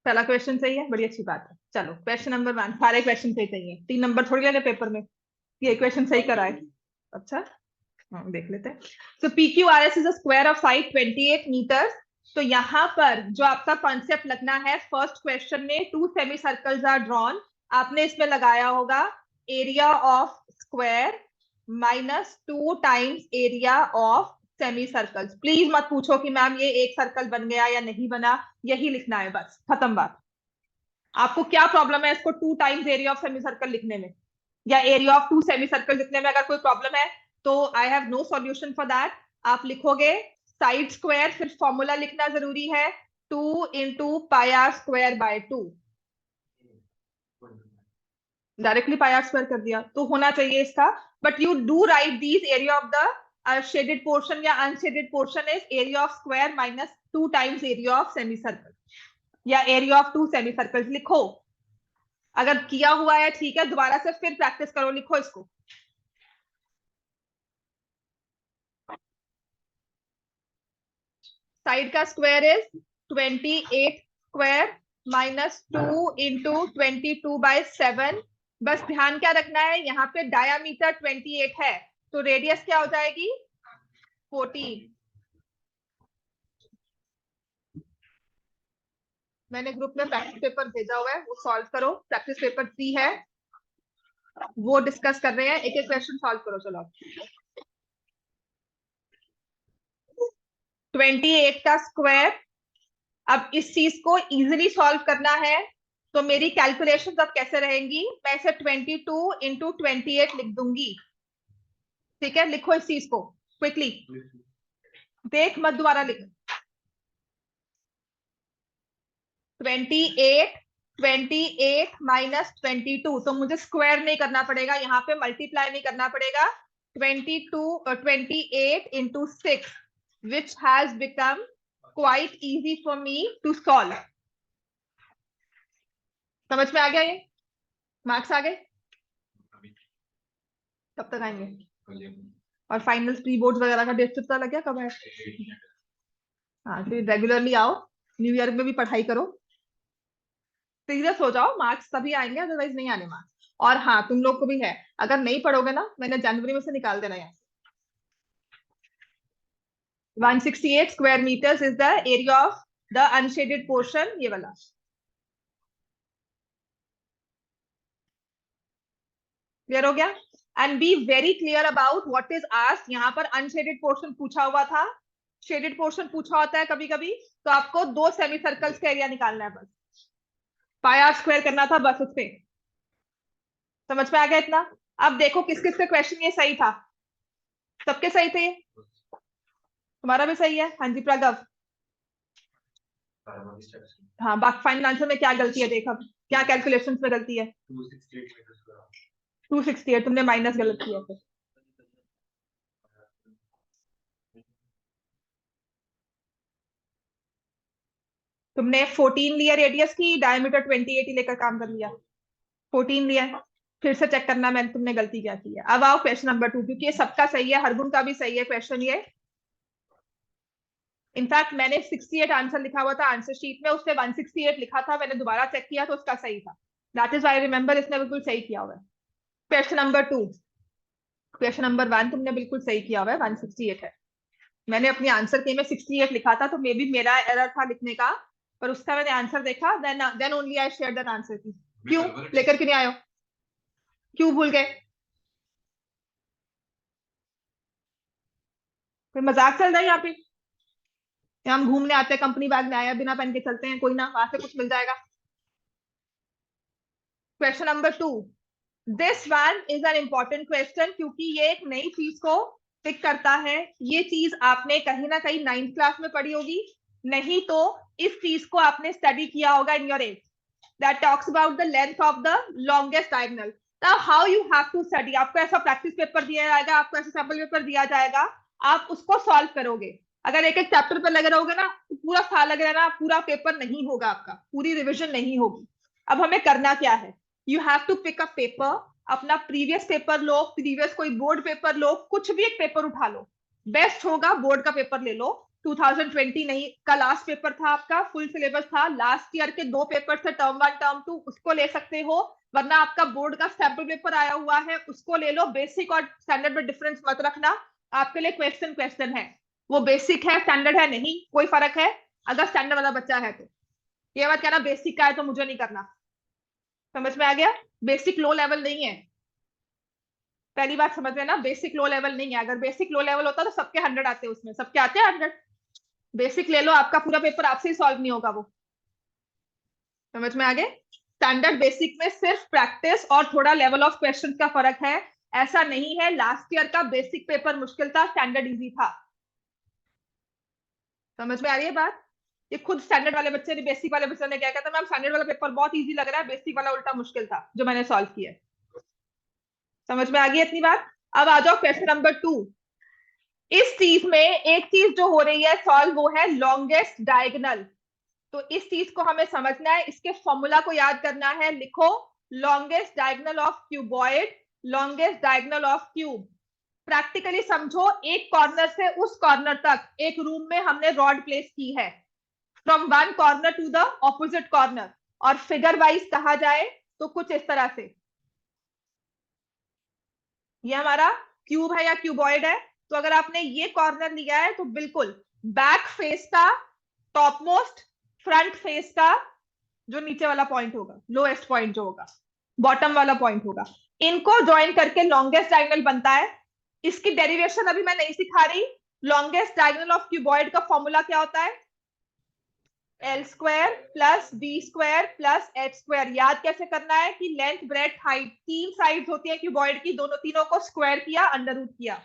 पहला क्वेश्चन सही है, बड़ी अच्छी बात है। चलो क्वेश्चन नंबर 1, सारे क्वेश्चन सही चाहिए, 3 नंबर थोड़ी लेने पेपर में, ये क्वेश्चन सही कराए। अच्छा देख लेते हैं। So P Q R S is a square of side 28 metre. तो यहाँ पर जो आपका कॉन्सेप्ट लगना है, फर्स्ट क्वेश्चन में 2 सेमी सर्कल्स आर ड्रॉन, आपने इसमें लगाया होगा area of square minus 2 times area of semi circles. Please मत पूछो कि मैम ये एक सर्कल बन गया या नहीं बना, यही लिखना है बस, खत्म बात। आपको क्या प्रॉब्लम है इसको 2 times area of semi circle लिखने में या एरिया ऑफ 2 सेमी सर्कल लिखने में? अगर कोई प्रॉब्लम है तो I have no solution for that. आप लिखोगे साइड स्क्वायर, फिर फॉर्मूला लिखना जरूरी है 2 into pi are square by 2। Directly pi are square कर दिया तो होना चाहिए इसका, but you do write these area of the shaded portion या unshaded portion is area of square minus 2 times area of semi circle या area of 2 semi circles लिखो। अगर किया हुआ है ठीक है, दोबारा से फिर प्रैक्टिस करो, लिखो इसको। साइड का square is 28 square minus 2 into 22/7। बस ध्यान क्या रखना है, यहाँ पे डायामीटर 28 है तो रेडियस क्या हो जाएगी 14। मैंने ग्रुप में प्रैक्टिस पेपर भेजा हुआ है, वो सॉल्व करो। प्रैक्टिस पेपर 3 है, वो डिस्कस कर रहे हैं, एक एक क्वेश्चन सॉल्व करो। चलो 28 का स्क्वायर, अब इस चीज को इजीली सॉल्व करना है तो मेरी कैलकुलेशन अब कैसे रहेंगी, मैं इसे 22 इंटू 28 लिख दूंगी। ठीक है, लिखो इस चीज को क्विकली, देख मत दोबारा लिख। 28 माइनस 22, तो मुझे स्क्वायर नहीं करना पड़ेगा, यहाँ पे मल्टीप्लाई नहीं करना पड़ेगा। 28 into 6 which has become quite easy for me to solve. समझ में आ गया ये? मार्क्स आ गए? कब तक आएंगे? और फाइनल प्री बोर्ड वगैरह का डेट पता लग गया कब है? हाँ तो रेगुलरली आओ, न्यू ईयर में भी पढ़ाई करो, सीरियस हो जाओ, मार्क्स तभी आएंगे, अदरवाइज नहीं आने मार्क्स। और हाँ तुम लोग को भी है, अगर नहीं पढ़ोगे ना, मैंने जनवरी में से निकाल देना यहाँ। 168 square meters is the area of the unshaded portion, ये वाला। क्लियर हो गया? And be very clear about what is asked. यहाँ पर अनशेडेड पोर्शन पूछा हुआ था, शेडेड पोर्शन पूछा होता है कभी कभी, तो आपको 2 सेमी सर्कल्स का एरिया निकालना है, बस पाई आर स्क्वायर करना था बस उससे। समझ में आ गया इतना? अब देखो किस किस का क्वेश्चन ये सही था, सबके सही थे, तुम्हारा भी सही है। हाँ जी प्रगव। हाँ बाकी फाइनल आंसर में क्या गलती है, देखा क्या कैलकुलेशंस में गलती है? 268 तुमने माइनस गलत किया फिर। तुमने 14 लिया रेडियस की, डायमीटर 28 ही लेकर काम कर लिया। 14 लिया, फिर से चेक करना मैंने तुमने गलती क्या की है। अब आओ क्वेश्चन नंबर 2, क्योंकि ये सबका सही है, हरगुन का भी सही है क्वेश्चन ये। इनफैक्ट मैंने 68 आंसर लिखा हुआ था आंसर शीट में, उसने 168 लिखा था, मैंने दोबारा चेक किया तो उसका सही था। दैट इज आई रिमेंबर, इसने बिल्कुल सही किया हुआ है। क्वेश्चन नंबर 2, क्वेश्चन नंबर 1 तुमने बिल्कुल सही किया हुआ है, 168 है। मैंने अपनी आंसर के में 68 लिखा था, तो मे बी मेरा एरर था लिखने का, पर उसका मैंने आंसर देखा, then only I share that answer की। क्यों लेकर क्यों नहीं आयो, क्यों भूल गए? कोई मजाक चल रहा है यहाँ पे? हम घूमने आते हैं, कंपनी बैग में आया बिना पहन के चलते हैं, कोई ना वहां से कुछ मिल जाएगा। Question number 2, this one is an important question, क्योंकि ये एक नई चीज को पिक करता है। ये चीज आपने कहीं ना कहीं 9th क्लास में पढ़ी होगी, नहीं तो इस चीज को आपने स्टडी किया होगा in your age, that talks about the length of the longest diagonal. Now how you have to study, आपको ऐसा प्रैक्टिस पेपर दिया जाएगा, आपको ऐसा सैंपल पेपर दिया जाएगा, आप उसको सॉल्व करोगे। अगर एक एक चैप्टर पर लगे रहोगे ना, तो पूरा साल लगे रहना, पूरा पेपर नहीं होगा आपका, पूरी रिविजन नहीं होगी। अब हमें करना क्या है, you have to pick up paper, अपना प्रीवियस पेपर लो, प्रीवियस कोई बोर्ड पेपर लो, कुछ भी एक पेपर उठा लो, बेस्ट होगा बोर्ड का पेपर ले लो, 2020 नहीं का लास्ट पेपर था आपका, फुल सिलेबस था, लास्ट ईयर के 2 पेपर थे, टर्म 1 टर्म 2, उसको ले सकते हो, वरना आपका बोर्ड का सैंपल पेपर आया हुआ है उसको ले लो। बेसिक और स्टैंडर्ड में डिफरेंस मत रखना, आपके लिए क्वेश्चन है, वो बेसिक है स्टैंडर्ड है नहीं, कोई फर्क है अगर स्टैंडर्ड वाला बच्चा है तो। ये मत कहना बेसिक का है तो मुझे नहीं करना, समझ में आ गया? बेसिक लो लेवल नहीं है, पहली बात समझ लेना, बेसिक लो लेवल नहीं है। अगर बेसिक लो लेवल होता तो सबके 100 आते, उसमें सबके आते हैं 100। बेसिक ले लो, आपका पूरा पेपर आपसे ही सॉल्व नहीं होगा वो, समझ में आ गए? स्टैंडर्ड बेसिक में सिर्फ प्रैक्टिस और थोड़ा लेवल ऑफ क्वेश्चन का फर्क है, ऐसा नहीं है लास्ट ईयर का बेसिक पेपर मुश्किल था, स्टैंडर्ड इजी था। समझ में आ रही है बात? ये खुद स्टैंडर्ड वाले बच्चे ने, बेसिक वाले बच्चे ने क्या कहता, मैम स्टैंडर्ड वाला पेपर बहुत इजी लग रहा है, बेसिक वाला उल्टा मुश्किल था जो मैंने सॉल्व किया। समझ में आ गई इतनी बात? अब आ जाओ क्वेश्चन नंबर 2। इस चीज में एक चीज जो हो रही है सॉल्व, वो है लॉन्गेस्ट डायगोनल। तो इस चीज को हमें समझना है, इसके फॉर्मूला को याद करना है। लिखो longest diagonal of cuboid, longest diagonal of cube. Practically समझो, एक कॉर्नर से उस कॉर्नर तक एक रूम में हमने रॉड प्लेस की है, from one corner to the opposite corner, और फिगर वाइज कहा जाए तो कुछ इस तरह से। ये हमारा क्यूब है या क्यूबॉइड है। तो अगर आपने ये कॉर्नर लिया है तो बिल्कुल बैक फेस का टॉप मोस्ट, फ्रंट फेस का जो नीचे वाला पॉइंट होगा, लोएस्ट पॉइंट जो होगा, बॉटम वाला पॉइंट होगा, इनको ज्वाइन करके लॉन्गेस्ट डायगोनल बनता है। इसकी डेरिवेशन अभी मैं नहीं सिखा रही। लॉन्गेस्ट डायगोनल ऑफ क्यूबॉइड का फॉर्मूला क्या होता है? L square plus B square plus H square. याद कैसे करना है कि लेंथ ब्रेथ हाइट, 3 साइड्स होती है क्यूबॉइड की, दोनों तीनों को स्क्वायर किया, अंडर रूट किया।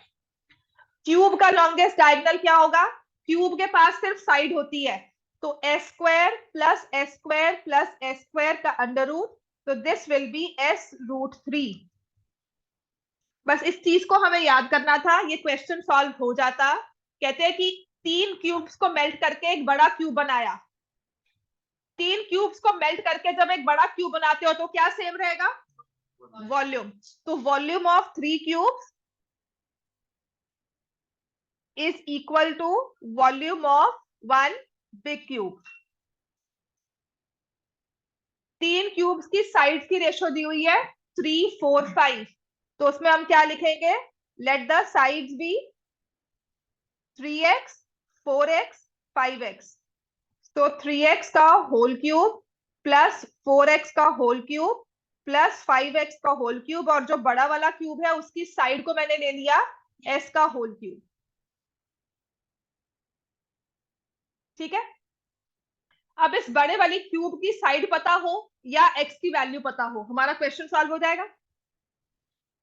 क्यूब का लॉन्गेस्ट डायगोनल क्या होगा? क्यूब के पास सिर्फ साइड होती है, तो S square plus S square plus S square का अंडर रूट, तो this will be S root 3। बस इस चीज को हमें याद करना था, ये क्वेश्चन सॉल्व हो जाता। कहते हैं कि 3 क्यूब्स को मेल्ट करके एक बड़ा क्यूब बनाया। 3 क्यूब्स को मेल्ट करके जब एक बड़ा क्यूब बनाते हो तो क्या सेम रहेगा? वॉल्यूम। तो volume of 3 cubes is equal to volume of 1 big cube. 3 cubes की साइड्स की रेशो दी हुई है 3, 4, 5। तो उसमें हम क्या लिखेंगे? Let the sides be 3x, 4x, 5x। तो 3x का होल क्यूब प्लस 4x का होल क्यूब प्लस 5x का होल क्यूब, और जो बड़ा वाला क्यूब है उसकी साइड को मैंने ले लिया s का होल क्यूब। ठीक है? अब इस बड़े वाली क्यूब की साइड पता हो या x की वैल्यू पता हो, हमारा क्वेश्चन सॉल्व हो जाएगा।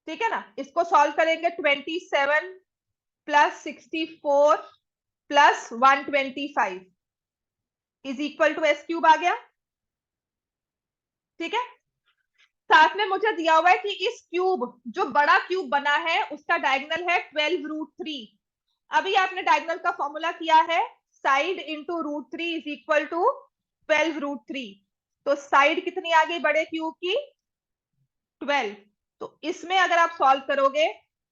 ठीक है ना? इसको सॉल्व करेंगे, 27 plus 64 plus 125 is equal to S cube आ गया। ठीक है? साथ में मुझे दिया हुआ है कि इस क्यूब, जो बड़ा क्यूब बना है उसका डायगोनल है 12 रूट 3। अभी आपने डायगोनल का फॉर्मूला किया है, side into root 3 is equal to 12 root 3। तो साइड कितनी आ गई बड़े क्यूब की? 12। तो इसमें अगर आप सॉल्व करोगे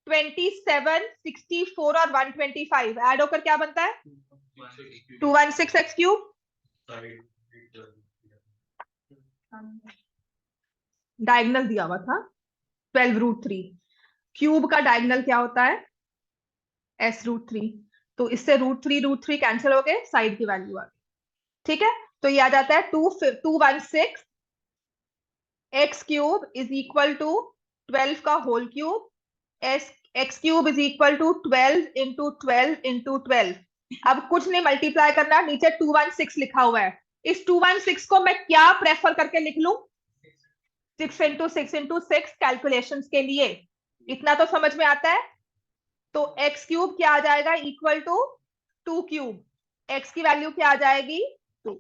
27, 64 और 125 ऐड होकर क्या बनता है? 216 एक्स क्यूब। डायगोनल दिया हुआ था 12 रूट 3। क्यूब का डायगोनल क्या होता है? S root 3। तो इससे रूट थ्री कैंसिल हो गए, साइड की वैल्यू आ गई। ठीक है? तो ये आ जाता है 216 X cube is equal to 12 का whole cube, S X cube is equal to 12 into 12 into 12। अब कुछ नहीं मल्टीप्लाई करना, नीचे 216 लिखा हुआ है। इस 216 को मैं क्या प्रेफर करके लिख लूं? 6 इंटू 6 इंटू 6 कैलकुलेशन के लिए। इतना तो समझ में आता है। तो एक्स क्यूब क्या आ जाएगा? Equal to 2 cube. एक्स की वैल्यू क्या आ जाएगी? 2।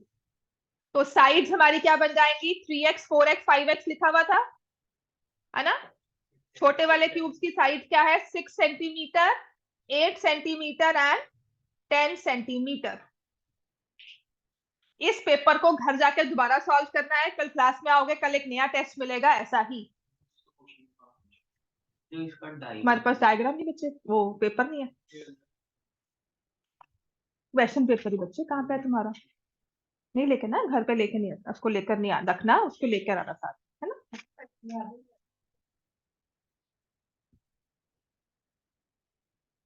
तो साइड्स हमारी क्या बन जाएंगी? 3x, 4x, 5x लिखा हुआ था, है ना? छोटे वाले क्यूब्स की साइज क्या है? 6 सेंटीमीटर, 8 सेंटीमीटर एंड 10 सेंटीमीटर। इस पेपर को घर जाके दोबारा सॉल्व करना है, कल क्लास में आओगे, कल एक नया टेस्ट मिलेगा ऐसा ही। हमारे पास डायग्राम नहीं बच्चे, वो पेपर नहीं है। क्वेश्चन पेपर ही बच्चे कहाँ पे है तुम्हारा? नहीं लेके ना, घर पे लेके नहीं आता, उसको लेकर नहीं रखना, उसको लेकर आना साथ, है ना?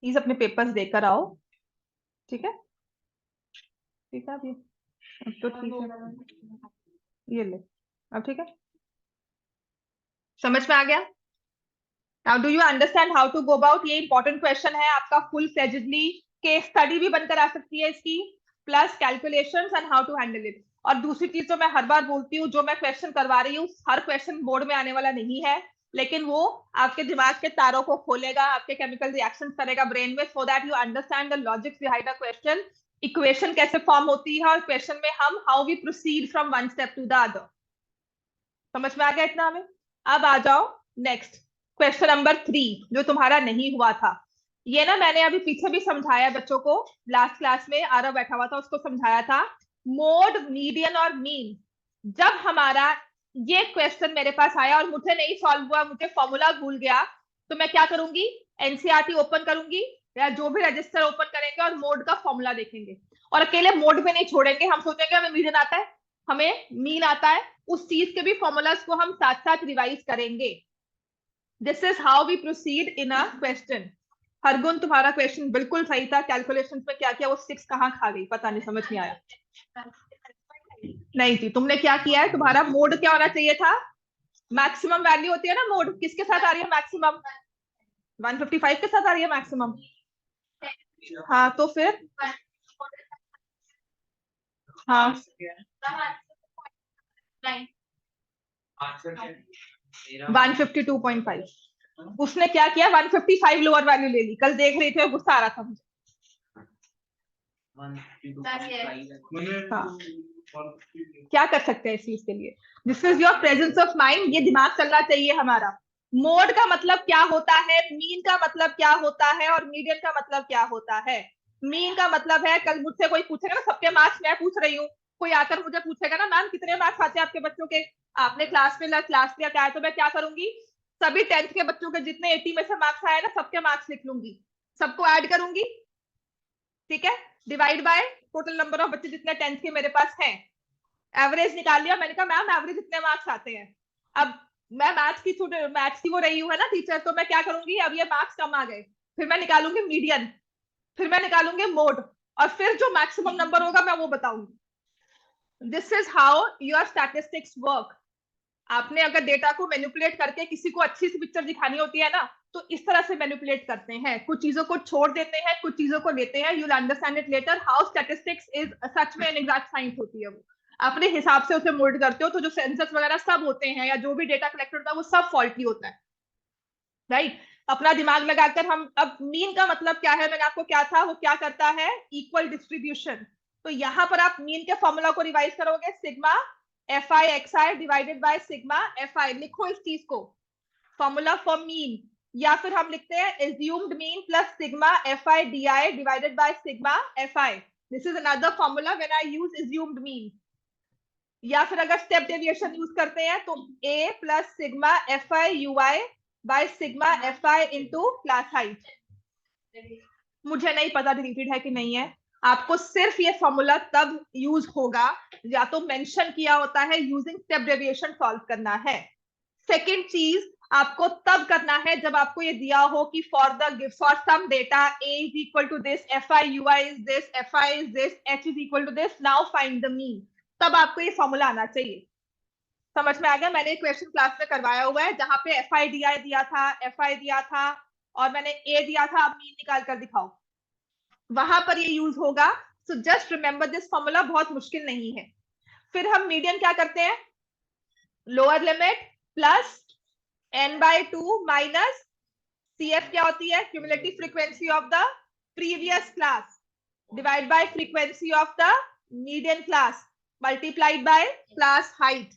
प्लीज अपने पेपर्स देकर आओ, ठीक है? ठीक है, अभी अब तो ठीक है, ये ले, अब ठीक है, समझ में आ गया? Now do you understand how to go about? ये इंपॉर्टेंट क्वेश्चन है आपका, फुल फ्लेजेडली केस स्टडी भी बनकर आ सकती है इसकी, plus calculations and how to handle it. और दूसरी चीज तो मैं हर बार बोलती हूँ, जो मैं क्वेश्चन करवा रही हूँ हर क्वेश्चन बोर्ड में आने वाला नहीं है, लेकिन वो आपके दिमाग के तारों को खोलेगा, आपके केमिकल रिएक्शन करेगा ब्रेन में, so that you understand the logics behind the question, equation कैसे फॉर्म होती है, और क्वेश्चन में हम how we proceed from one step to the other. समझ में आ गया इतना हमें? अब आ जाओ नेक्स्ट, क्वेश्चन नंबर 3 जो तुम्हारा नहीं हुआ था। ये ना मैंने अभी पीछे भी समझाया बच्चों को, लास्ट क्लास में आरव बैठा हुआ था, उसको समझाया था। मोड, मीडियन और मीन, जब हमारा ये क्वेश्चन मेरे पास आया और मुझे नहीं सॉल्व हुआ, मुझे फॉर्मूला भूल गया, तो मैं क्या करूंगी? एनसीईआरटी ओपन करूंगी या जो भी रजिस्टर ओपन करेंगे और मोड का फॉर्मूला देखेंगे, और अकेले मोड पे नहीं छोड़ेंगे, हम सोचेंगे हमें मीडियन आता है, हमें मीन आता है, उस चीज के भी फॉर्मूलाज को हम साथ साथ रिवाइज करेंगे। This is how we proceed in a question. Hargun तुम्हारा क्वेश्चन बिल्कुल सही था, कैलकुलेशन में क्या किया, वो 6 कहाँ खा गई पता नहीं, समझ नहीं आया। नहीं थी, तुमने क्या किया है, तुम्हारा मोड क्या होना चाहिए था? मैक्सिमम वैल्यू होती है ना मोड, किसके साथ आ रही है मैक्सिमम? 155 के साथ आ रही है मैक्सिमम। हाँ तो फिर, हाँ 152.5, उसने क्या किया, 155 लोअर वैल्यू ले ली, कल देख रही थी गुस्सा आ रहा था मुझे। हाँ, क्या कर सकते हैं इस चीज के लिए? This is your presence of mind, ये दिमाग चलना चाहिए हमारा। मोड का मतलब क्या होता है, मीन का मतलब क्या होता है, और मीडियन का मतलब क्या होता है? मीन का मतलब है, कल मुझसे कोई पूछेगा ना, सबके मार्क्स मैं पूछ रही हूँ, कोई आकर मुझे पूछेगा ना मैम कितने मार्क्स आते हैं आपके बच्चों के, आपने क्लास में क्लास लिया क्या है, तो मैं क्या करूंगी, सभी 10th के बच्चों के जितने 80 में से मार्क्स आए ना, सबके मार्क्स लिख लूंगी, सबको ऐड करूंगी, ठीक है, divide by total number of बच्चे जितने 10th के मेरे पास हैं, एवरेज निकाल लिया, मैंने कहा मैम एवरेज इतने मार्क्स आते हैं। अब मैं मैथ्स की वो रही हूँ है ना टीचर, तो मैं क्या करूंगी, अब ये मार्क्स कम आ गए, फिर मैं निकालूंगी मीडियन, फिर मैं निकालूंगी मोड, और फिर जो मैक्सिमम नंबर होगा मैं वो बताऊंगी। This is how your statistics work. आपने अगर डेटा को मैनिपुलेट करके किसी को अच्छी सी पिक्चर दिखानी होती है ना, तो इस तरह से मैनिपुलेट करते हैं, कुछ चीजों को छोड़ देते हैं, कुछ चीजों को लेते हैं। You will understand it later how statistics is such में एन एग्जैक्ट साइंस होती है, वो अपने हिसाब से उसे मोल्ड करते हो, तो जो सेंसस वगैरह सब होते हैं या जो भी डेटा कलेक्ट होता है वो सब फॉल्टी होता है, राइट? अपना दिमाग लगाकर हम, अब मीन का मतलब क्या है, मैंने आपको क्या था, वो क्या करता है, इक्वल डिस्ट्रीब्यूशन। तो यहां पर आप मीन के फॉर्मूला को रिवाइज करोगे, sigma F I x I divided by sigma F आई, लिखो इस चीज को, फॉर्मूला फॉर मीन, या फिर हम लिखते हैं assumed mean plus sigma F I D I divided by sigma F I, this is another formula when I use assumed mean. या फिर अगर स्टेप डेविएशन यूज करते हैं तो A plus sigma F I U I by sigma F I into class height. मुझे नहीं पता deleted है कि नहीं है, आपको सिर्फ ये फॉर्मूला तब यूज होगा या तो मेंशन किया होता है यूजिंग स्टेप डेविएशन सॉल्व करना है। सेकेंड चीज आपको तब करना है जब आपको ये दिया हो कि for some data a is equal to this, F I U I is this, F I is this, H is equal to this, now find the mean, तब आपको ये फॉर्मूला आना चाहिए। समझ में आ गया? मैंने क्वेश्चन क्लास में करवाया हुआ है जहां पे एफ आई डी आई दिया था, एफ आई दिया था, और मैंने ए दिया था, अब मीन निकाल कर दिखाओ, वहां पर ये यूज होगा। So just remember this formula, बहुत मुश्किल नहीं है। फिर हम मीडियन क्या करते हैं, lower limit plus n by 2 minus CF क्या होती है, cumulative frequency of the previous class divide by frequency of the median class multiplied by class height.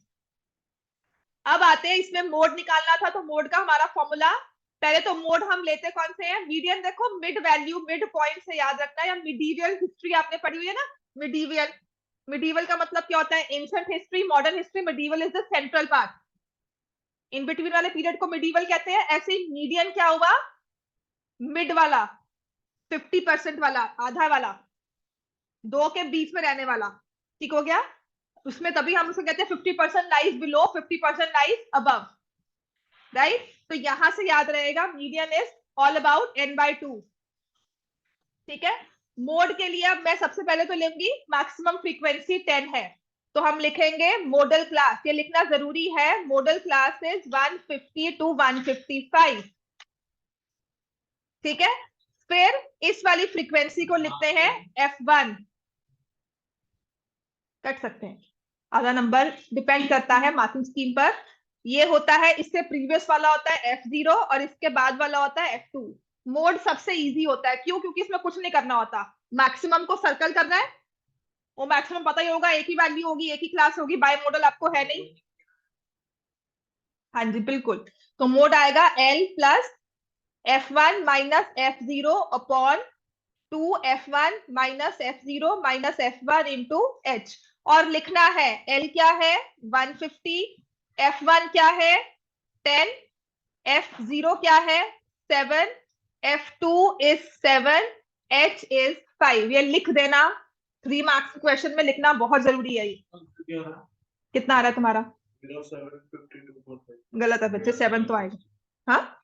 अब आते हैं इसमें मोड निकालना था, तो मोड का हमारा फॉर्मूला, पहले तो मोड हम लेते कौन से हैं, मीडियन, देखो मिड वैल्यू मिड पॉइंट से याद रखना, या मिडीवियल हिस्ट्री आपने पढ़ी हुई है ना, मिडीवियल, मिडीवल का मतलब क्या होता है, ancient history, modern history, medieval is the central part, in between वाले पीरियड को मिडीवल कहते हैं। ऐसे ही मीडियन क्या हुआ, मिड वाला, 50% वाला, आधा वाला, 2 के बीच में रहने वाला, ठीक हो गया। उसमें तभी हम उसे कहते हैं 50% lies below, 50% lies above, right. तो यहां से याद रहेगा median is all about n/2, ठीक है। मोड के लिए अब मैं सबसे पहले तो लूंगी मैक्सिमम फ्रीक्वेंसी 10 है, तो हम लिखेंगे मॉडल क्लास, ये लिखना जरूरी है, मॉडल क्लास इज 150 to 155, ठीक है। फिर इस वाली फ्रीक्वेंसी को लिखते हैं f1, कट सकते हैं, आधा नंबर डिपेंड करता है मार्किंग स्कीम पर। ये होता है, इससे प्रीवियस वाला होता है f0 और इसके बाद वाला होता है f2। मोड सबसे इजी होता है, क्यों? क्योंकि इसमें कुछ नहीं करना होता, मैक्सिमम को सर्कल करना है, वो मैक्सिमम पता ही होगा, एक ही वैल्यू होगी, एक ही क्लास होगी, बाय मॉडल आपको है नहीं। हाँ जी बिल्कुल। तो मोड आएगा L plus f1 minus f0 upon 2f1 minus f0 minus f1 into h, और लिखना है L क्या है 150, f1 क्या है 10, f0 क्या है 7, f2 इज 7, h इज 5। ये लिख देना, 3 मार्क्स क्वेश्चन में लिखना बहुत जरूरी है। कितना आ रहा है तुम्हारा? गलत है बच्चे, 7 तो आएगा। हाँ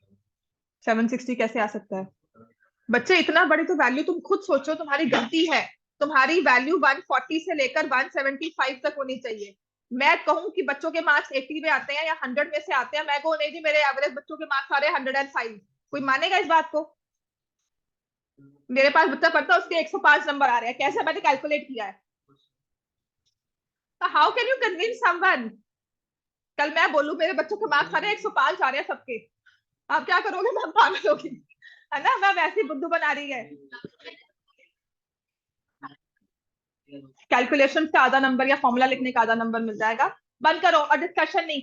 760 कैसे आ सकता है बच्चे? इतना बड़ी तो वैल्यू तुम खुद सोचो, तुम्हारी गलती है। तुम्हारी वैल्यू 140 से लेकर 175 तक होनी चाहिए। मैं कहूं कि बच्चों के मार्क्स 80 में आते हैं या 100 में से आते हैं, मैं कहूं नहीं जी मेरे एवरेज बच्चों के मार्क्स आ रहे हैं 105, कोई मानेगा इस बात को? मेरे पास बच्चा पढ़ता है, उसके 105 नंबर आ रहे हैं, कैसे मैंने कैलकुलेट किया है? तो how can you convince someone? कल मैं बोलूं मेरे बच्चों के मार्क्स आ रहे हैं 105 आ रहे हैं सबके, आप क्या करोगे? मैं पागल होगी, है ना? मैं वैसी बुद्धू बना रही है। कैलकुलेशन से आधा नंबर या फॉर्मूला लिखने का आधा नंबर मिल जाएगा। बंद करो और डिस्कशन नहीं,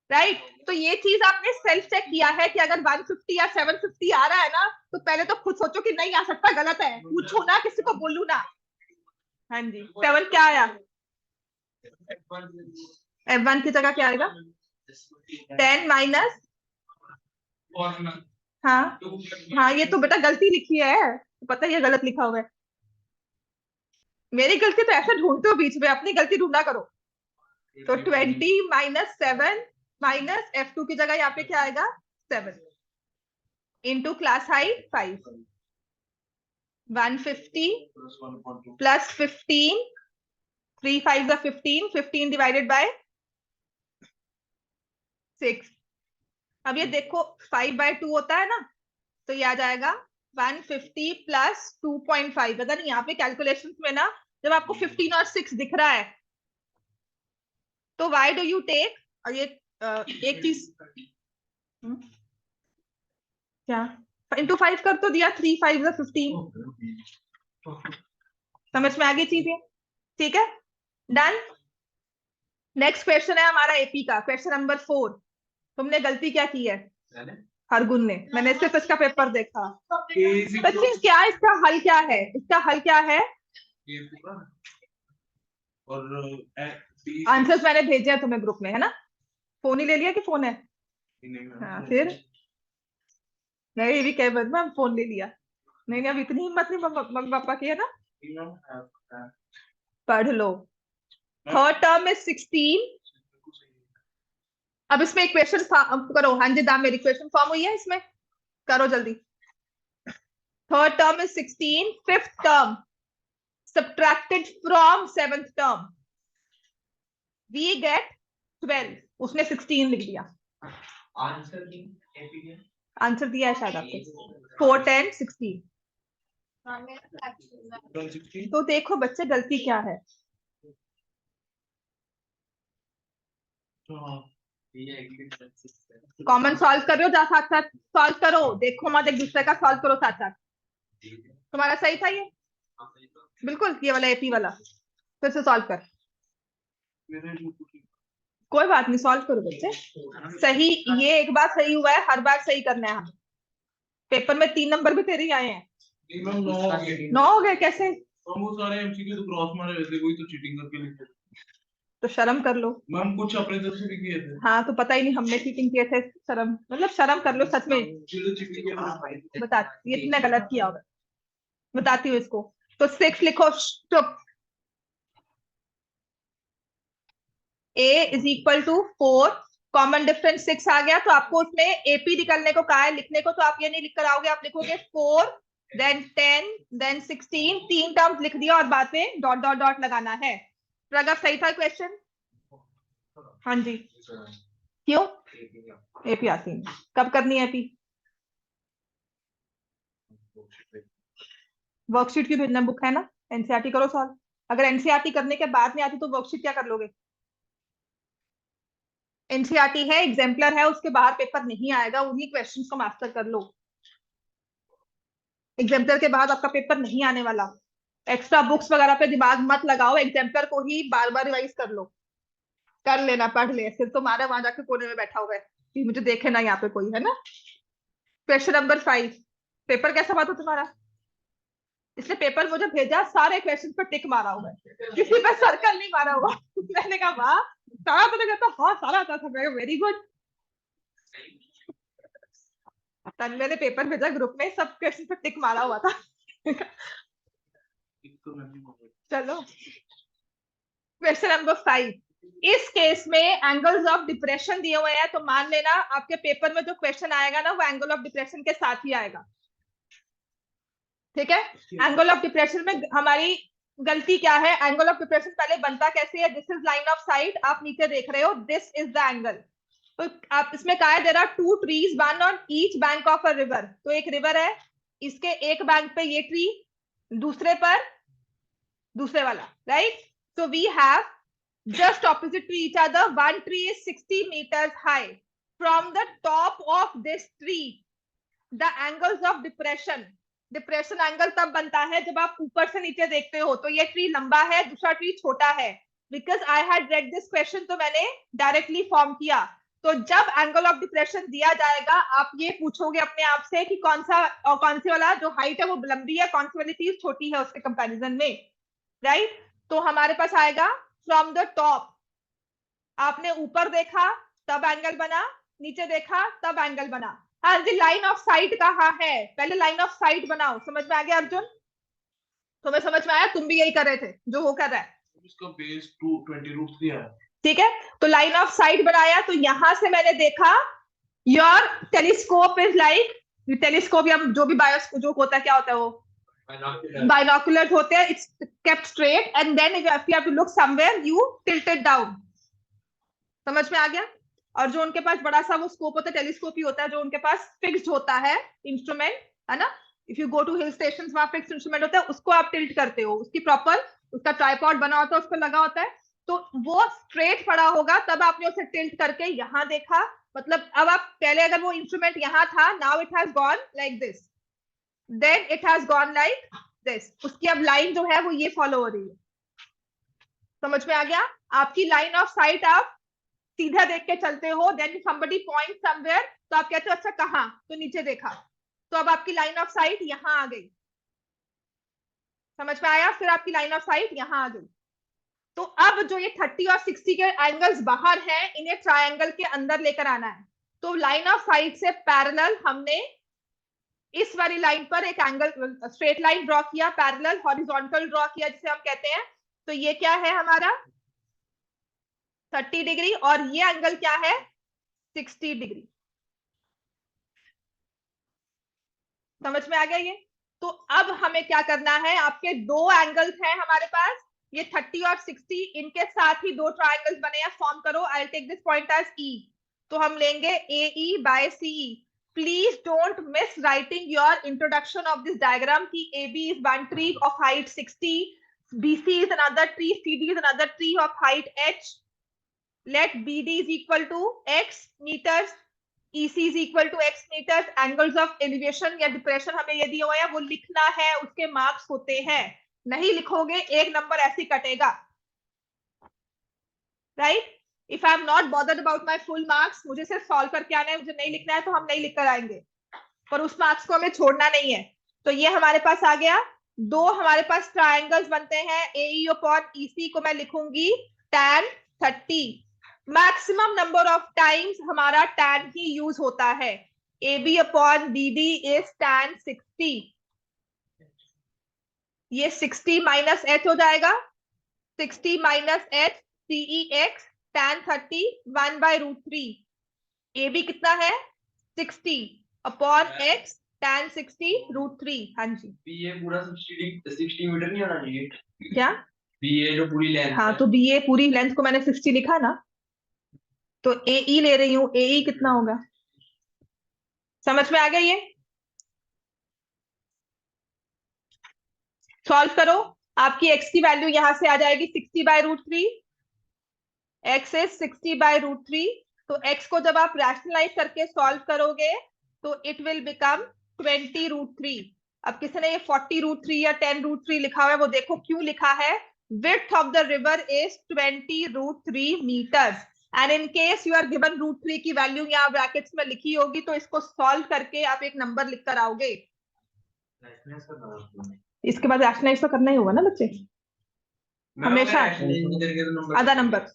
राइट। तो ये चीज आपने सेल्फ चेक किया है कि अगर 150 या 750 आ रहा है ना, तो पहले तो खुद सोचो कि नहीं आ सकता, गलत है, पूछो ना, किसी को बोलू ना। हाँ जी 7 क्या आया? f1 की जगह क्या आएगा? 10 माइनस, हाँ हाँ ये तो बेटा गलती लिखी है, पता है ये गलत लिखा हुआ है। मेरी गलती तो ऐसे ढूंढते हो बीच में, अपनी गलती ढूंढा करो। तो 20 माइनस 7 माइनस f2 की जगह यहाँ पे क्या आएगा 7 into class height 5, 150 plus 15, 3 5 15, 15 divided by 6। अब ये देखो 5/2 होता है ना, तो ये आ जाएगा 150 प्लस 2.5। पता नहीं यहाँ पे कैलकुलेशन में ना, जब आपको 15 और 6 दिख रहा है तो वाई डू यू टेक, और ये एक चीज क्या इंटू 5 कर तो दिया, 3 5 15, समझ में आ गई चीजें? ठीक है डन। नेक्स्ट क्वेश्चन है हमारा एपी का, क्वेश्चन नंबर 4। तुमने गलती क्या की है हरगुन ने? मैंने सिर्फ इसका पेपर देखा। सचिन क्या इसका हल क्या है? इसका हल क्या है? और आंसर्स मैंने भेजे हैं तुम्हें ग्रुप में, है ना? फोन ही ले लिया कि फोन है? हाँ फिर नहीं, ये भी कह मैं फोन ले लिया। नहीं नहीं अब इतनी हिम्मत नहीं मम्मी पापा की, है ना? पढ़ लो। Third term is 16। अब इसमें इक्वेशन करो। हाँ जी दाम, मेरी इक्वेशन फॉर्म हुई है इसमें, करो जल्दी। Third term is 16, fifth term subtracted from seventh term we get 12, उसने 16 लिख दिया। आंसर दिया है शायद आपको 4 10 16। तो देखो बच्चे गलती क्या है। कॉमन सॉल्व कर रहे हो, जा साथ साथ सॉल्व करो, देखो मत एक दूसरे का, सॉल्व करो साथ साथ। तुम्हारा सही था ये बिल्कुल, ये वाला एपी वाला, फिर से सॉल्व कर। कोई बात नहीं, सॉल्व करो बच्चे। सही, ये एक बार सही हुआ है, हर बार सही करना है हमें। पेपर में 3 नंबर भी तेरे ही आए हैं। 9 हो गए कैसे? सारे एमसीक्यू तो क्रॉस मारे हुए थे, कोई तो चीटिंग करके लिखे। तो शर्म कर लो मैम, कुछ अपने तरफ से भी किए थे। हाँ तो पता ही नहीं हमने चीटिंग किए थे, शर्म मतलब शर्म कर लो सच में। बता ये तुमने गलत किया होगा, बताती हूँ इसको। तो 6 लिखो, चुप। A is equal to 4, common difference 6 आ गया, तो आपको उसमें AP निकलने को कहा है लिखने को, तो आप ये नहीं लिख कर आओगे, आप लिखोगे 4 देन 10 देन 16, 3 टर्म्स लिख दिया और बाद में डॉट डॉट डॉट लगाना है। प्रगव सही था क्वेश्चन? हाँ जी, क्यों? AP आती है, कब करनी है AP? वर्कशीट की भेजना, बुक है ना, एनसीईआरटी करो सॉल्व। अगर एनसीईआरटी करने के बाद नहीं आती तो वर्कशीट क्या कर लोगे? एनसीईआरटी है, एग्जाम्पलर है, उसके बाहर पेपर नहीं आएगा, उन्हीं क्वेश्चंस को मास्टर कर लो। एग्जाम्पलर के बाद आपका पेपर नहीं आने वाला। एक्स्ट्रा बुक्स वगैरह पे दिमाग मत लगाओ, एग्जाम्पलर को ही बार बार रिवाइज कर लो, कर लेना, पढ़ ले, फिर तो मारे वहां जाके कोने में बैठा हुआ है कि मुझे देखे ना यहाँ पे कोई, है ना। क्वेश्चन नंबर 5, पेपर कैसा हुआ था तुम्हारा? इसने पेपर मुझे भेजा, सारे क्वेश्चन पर टिक मारा हुआ है, किसी पे सर्कल नहीं मारा हुआ। मैंने कहा वाह, सारा तो कहता हाँ सारा आता था, मैं वेरी गुड। तन्मय ने पेपर भेजा ग्रुप में, सब क्वेश्चन पर टिक मारा हुआ था। चलो क्वेश्चन नंबर 5, इस केस में एंगल्स ऑफ डिप्रेशन दिए हुए हैं, तो मान लेना आपके पेपर में जो क्वेश्चन आएगा ना वो एंगल ऑफ डिप्रेशन के साथ ही आएगा, ठीक है। एंगल ऑफ डिप्रेशन में हमारी गलती क्या है? एंगल ऑफ डिप्रेशन पहले बनता कैसे है? This is line of site, आप नीचे देख रहे हो, दिस इज द एंगल। तो आप इसमें कहा है there are 2 trees, one on each bank of a river, तो एक रिवर है, इसके एक बैंक पे ये ट्री, दूसरे पर दूसरे वाला, right. So we have just opposite to each other, one tree is 60 meters high. From the top of this tree, the angles of depression, depression angle तब बनता है जब आप ऊपर से नीचे देखते हो, तो ये ट्री लंबा है, दूसरा ट्री छोटा है। Because I had read this question, तो मैंने डायरेक्टली फॉर्म किया। तो जब एंगल ऑफ डिप्रेशन दिया जाएगा, आप ये पूछोगे अपने आप से कि कौन सा और कौन से वाला जो हाइट है वो लंबी है, कौन सी वाली चीज छोटी है उसके कंपैरिजन में, राइट। तो हमारे पास आएगा फ्रॉम द टॉप, आपने ऊपर देखा तब एंगल बना, नीचे देखा तब एंगल बना। हाँ जी, लाइन ऑफ साइट कहाँ है? पहले लाइन ऑफ साइट बनाओ। समझ में आ गया अर्जुन? तुम्हें समझ में आया? तुम भी यही कर रहे थे जो वो कर रहा है। इसका बेस 220√3 है, ठीक है, तो लाइन ऑफ साइट बनाया, तो यहां से मैंने देखा your telescope is like, telescope या जो भी बायोस्कोप जो होता है, क्या होता है वो? बाइनोकुलर होते हैं, it's kept straight and then if you have to look somewhere you tilt it down. समझ में आ गया? और जो उनके पास बड़ा सा वो स्कोप होता है, टेलीस्कोप ही होता है, जो उनके पास फिक्स्ड होता है इंस्ट्रूमेंट, है ना। If you go to hill station, वहां फिक्स्ड इंस्ट्रूमेंट होता है, उसको आप टिल्ट करते हो, उसकी प्रॉपर उसका ट्राइपॉड बना होता है, उसको लगा होता है, तो वो स्ट्रेट पड़ा होगा, तब आपने उसे टिल्ट करके यहाँ देखा। मतलब अब आप पहले अगर वो इंस्ट्रूमेंट यहाँ था, now it has gone like this, then it has gone like this, उसकी अब लाइन जो है वो ये फॉलो हो रही है। समझ में आ गया? आपकी लाइन ऑफ साइट आप सीधा देख के चलते हो, देन somebody point somewhere, तो आप कहते हो अच्छा कहाँ, तो नीचे देखा, तो अब आपकी लाइन ऑफ साइट यहाँ आ गई। समझ में आया? फिर आपकी लाइन ऑफ साइट यहाँ आ गई। तो अब जो ये 30 और 60 के एंगल्स बाहर हैं, इन्हें ट्रायंगल के अंदर लेकर आना है। तो लाइन ऑफ साइट से पैरेलल हमने इस वाली लाइन पर एक एंगल स्ट्रेट लाइन ड्रॉ किया, पैरेलल हॉरिजॉन्टल ड्रॉ किया जिसे हम कहते हैं। तो ये क्या है हमारा 30 डिग्री, और ये एंगल क्या है 60 डिग्री। समझ में आ गया ये? तो अब हमें क्या करना है, आपके दो एंगल्स हैं हमारे पास, ये 30 और 60, इनके साथ ही दो ट्रायंगल्स बने हैं, फॉर्म करो। I take this point as E, तो हम लेंगे AE बाय CE। Please don't miss writing your introduction of this diagram की AB is one tree of height 60, BC is another tree, CD is another tree of height H. Let BD is equal to X meters, EC is equal to X meters, angles of elevation या depression हमें ये दिया हुआ है, वो लिखना है, उसके मार्क्स होते हैं। नहीं लिखोगे एक नंबर ऐसे कटेगा, right. If I am not bothered about my full marks, मुझे सिर्फ सॉल्व करके आना है, मुझे नहीं लिखना है तो हम नहीं लिख कर आएंगे, पर उस मार्क्स को हमें छोड़ना नहीं है। तो ये हमारे पास आ गया, दो हमारे पास ट्रायंगल्स बनते हैं, AE अपॉन EC को मैं लिखूंगी tan 30। Maximum number of times हमारा tan ही यूज होता है, AB upon BD is tan 60। ये 60 माइनस एच हो जाएगा, 60 माइनस एच CEX tan 30 1/√3। ए भी कितना है 60 अपॉन x tan 60√3। हाँ जी, ये पूरा 60 मीटर नहीं होना चाहिए क्या BA जो पूरी लेंथ हाँ, है। तो BA पूरी लेंथ को मैंने 60 लिखा ना, तो AE ले रही हूँ, AE कितना होगा, समझ में आ गया ये? सॉल्व करो, आपकी x की वैल्यू यहां से आ जाएगी 60/√3, x इज 60/√3। तो x को जब आप रैशनलाइज करके सॉल्व करोगे तो इट विल बिकम 20√3। अब किसी ने ये 40√3 या 10√3 लिखा हुआ है, वो देखो क्यों लिखा है। width of the river is 20√3 meters and in case you are given √3 की वैल्यू यहाँ ब्रैकेट्स में लिखी होगी, तो इसको सॉल्व करके आप एक नंबर लिख कर आओगे। इसके बाद रैशनलाइज तो करना ही होगा ना बच्चे, हमेशा आधा नंबर,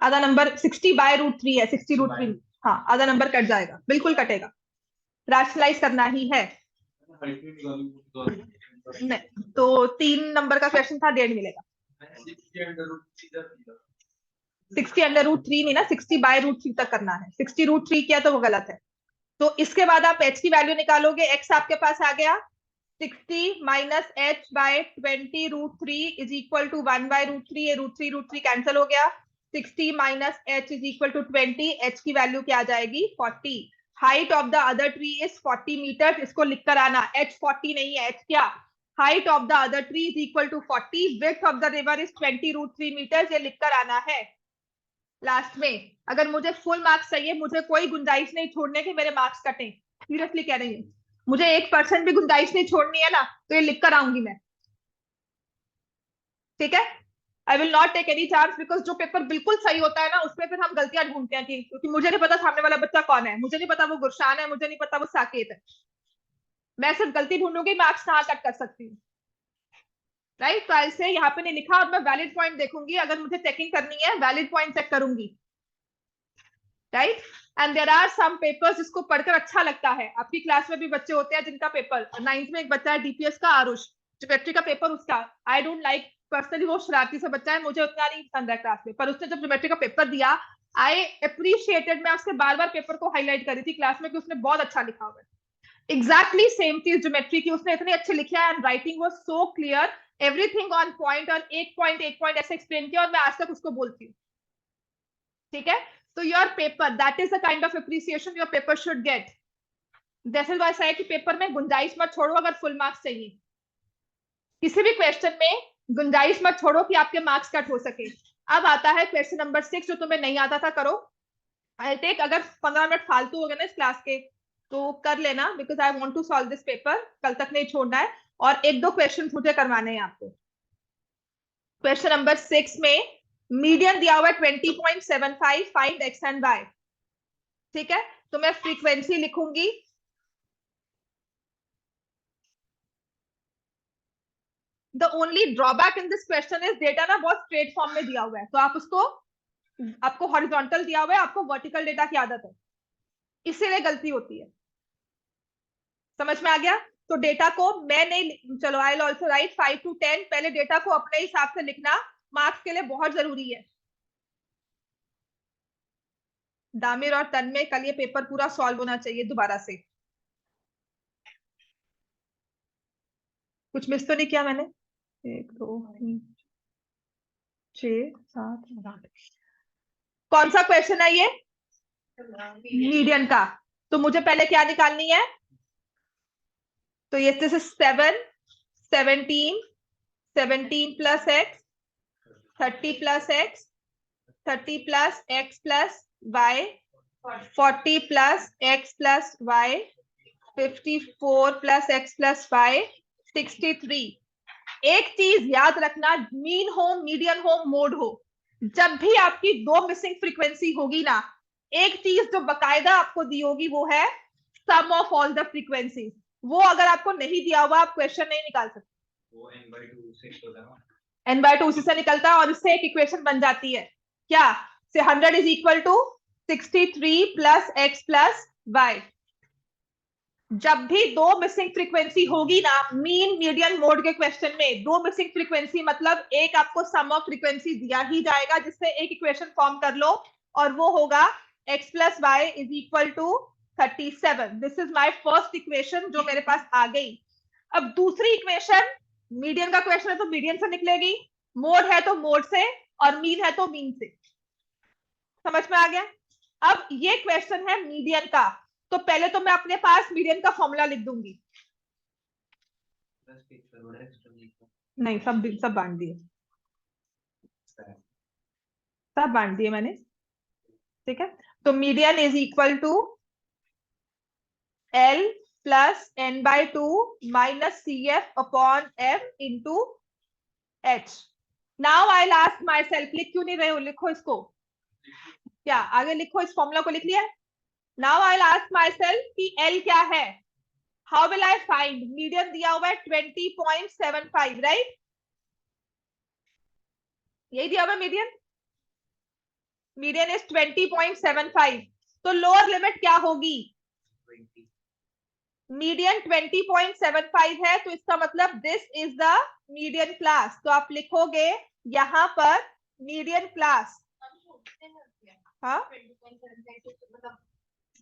आधा नंबर 60/√3 है, 60√3, हाँ आधा नंबर कट जाएगा, बिल्कुल कटेगा, रैशनलाइज करना ही है। नहीं तो 3 नंबर का क्वेश्चन था, 1.5 मिलेगा। 60/√3 नहीं ना, 60/√3 तक करना है, 60√3 किया तो वो गलत है। तो इसके बाद आप h की वैल्यू निकालोगे, x आपके पास आ गया 60 minus h/20√3 is equal to 1/√3, ये √3 कैंसिल हो गया, 60 minus h is equal to 20, h की वैल्यू क्या आ जाएगी 40। Height of the other tree is 40 meter, इसको लिखकर आना, h 40 नहीं है, h क्या, height of the other tree is equal to 40, width of the river is 20√3 meter, ये लिखकर आना है। लास्ट में अगर मुझे फुल मार्क्स चाहिए, मुझे कोई गुंजाइश नहीं छोड़ने के मेरे मार्क्स कटें, सीरियसली कह रही हूँ, मुझे 1% भी गुंजाइश नहीं छोड़नी है ना, तो ये लिख कर आऊंगी मैं, ठीक है। I will not take any chance, because जो पेपर बिल्कुल सही होता है ना, उसमें फिर हम गलतियां ढूंढते हैं कि क्योंकि मुझे नहीं पता सामने वाला बच्चा कौन है, मुझे नहीं पता वो गुरशान है, मुझे नहीं पता वो साकेत है, मैं सिर्फ गलती ढूंढूंगी मार्क्स कहाँ कट कर सकती हूँ, राइट। तो ऐसे यहाँ पे नहीं लिखा, और मैं वैलिड पॉइंट देखूंगी, अगर मुझे चेकिंग करनी है वैलिड पॉइंट चेक करूंगी, right. And there are some papers जिसको पढ़कर अच्छा लगता है, आपकी क्लास में भी बच्चे होते हैं जिनका पेपर, 9th में एक बच्चा है DPS का आरुष, ज्योमेट्री का पेपर उसका, आई डोंट लाइक पर्सनली, वो शरारती से बच्चा है, मुझे उतना नहीं पसंद है क्लास में, पर उसने जब ज्योमेट्री का पेपर दिया आई अप्रिशिएटेड, मैं उसके बार बार पेपर को हाईलाइट कर रही थी क्लास में कि उसने बहुत अच्छा लिखा हुआ है। एग्जैक्टली सेम चीज ज्योमेट्री की, उसने इतनी अच्छी लिखा है, and writing was so clear, everything on point, और एक पॉइंट ऐसे एक्सप्लेन किया, और मैं आज तक उसको बोलती हूँ, ठीक है। So your paper, that is the kind of appreciation your paper should get. This is why I say कि पेपर में गुंजाइश मत छोड़ो अगर फुल मार्क्स चाहिए, किसी भी क्वेश्चन में गुंजाइश मत छोड़ो कि आपके मार्क्स कट हो सके। अब आता है क्वेश्चन नंबर 6, जो तुम्हें नहीं आता था, करो। आई टेक, अगर 15 मिनट फालतू हो गए ना इस क्लास के तो कर लेना, because I want to solve this paper, कल तक नहीं छोड़ना है, और 1-2 क्वेश्चन मुझे करवाने हैं आपको। क्वेश्चन नंबर 6 में मीडियन दिया हुआ है 20.75, फाइंड x एंड y, ठीक है। तो मैं फ्रीक्वेंसी लिखूंगी, the only drawback in this question is data ना बहुत स्ट्रेट फॉर्म में दिया हुआ है, तो आप उसको, आपको हॉरिजॉन्टल दिया हुआ है, आपको वर्टिकल डेटा की आदत है, इसीलिए गलती होती है, समझ में आ गया। तो डेटा को मैं नहीं, चलो I will also right 5 to 10, पहले डेटा को अपने हिसाब से लिखना, मार्क्स के लिए बहुत जरूरी है। दामिर और तन में कल ये पेपर पूरा सॉल्व होना चाहिए दोबारा से, कुछ मिस तो नहीं किया मैंने। 1 2 3 6 7 8, कौन सा क्वेश्चन है ये, मीडियन का। तो मुझे पहले क्या निकालनी है, तो ये this is 7 17 17 plus x 30 plus x 30 plus x plus y 40 plus x plus y 54 plus x plus y 63। एक चीज याद रखना, मीन हो, मीडियन हो, मोड हो, जब भी आपकी 2 मिसिंग फ्रीक्वेंसी होगी ना, एक चीज जो बकायदा आपको दी होगी वो है सम ऑफ ऑल द फ्रीक्वेंसीज, वो अगर आपको नहीं दिया हुआ आप क्वेश्चन नहीं निकाल सकते। वो n/2 उसी से निकलता है, और इससे एक इक्वेशन बन जाती है, क्या, से 100 is equal to 63 plus x plus y, जब भी दो मिसिंग फ्रीक्वेंसी होगी ना मीन मीडियन मोड के क्वेश्चन में, दो मिसिंग फ्रीक्वेंसी मतलब एक आपको सम ऑफ फ्रीक्वेंसी दिया ही जाएगा जिससे एक इक्वेशन फॉर्म कर लो और वो होगा x plus Y is equal to 37। This is my first equation जो मेरे पास आ गई। अब दूसरी इक्वेशन, मीडियन का क्वेश्चन है तो मीडियन से निकलेगी, मोड है तो मोड से, और मीन है तो मीन से। समझ में आ गया? अब ये क्वेश्चन है मीडियन का, तो पहले तो मैं अपने पास मीडियन का फॉर्मूला लिख दूंगी। नहीं, सब बांट दिए, सब बांट दिए मैंने। ठीक है, तो median is equal to L plus n by two minus CF upon M into H। Now I last myself, लिख क्यों नहीं रहे हो? लिखो इसको, क्या आगे लिखो, इस फॉर्मूला को लिख लिया। Now I last my self कि L क्या है, how will I find? Median दिया हुआ है 20.75, राइट? यही दिया हुआ मीडियन, मीडियन इज 20.75, तो लोअर लिमिट क्या होगी? मीडियन 20.75 है, तो इसका मतलब this is the median class. तो आप लिखोगे यहां पर मीडियन क्लास, हाँ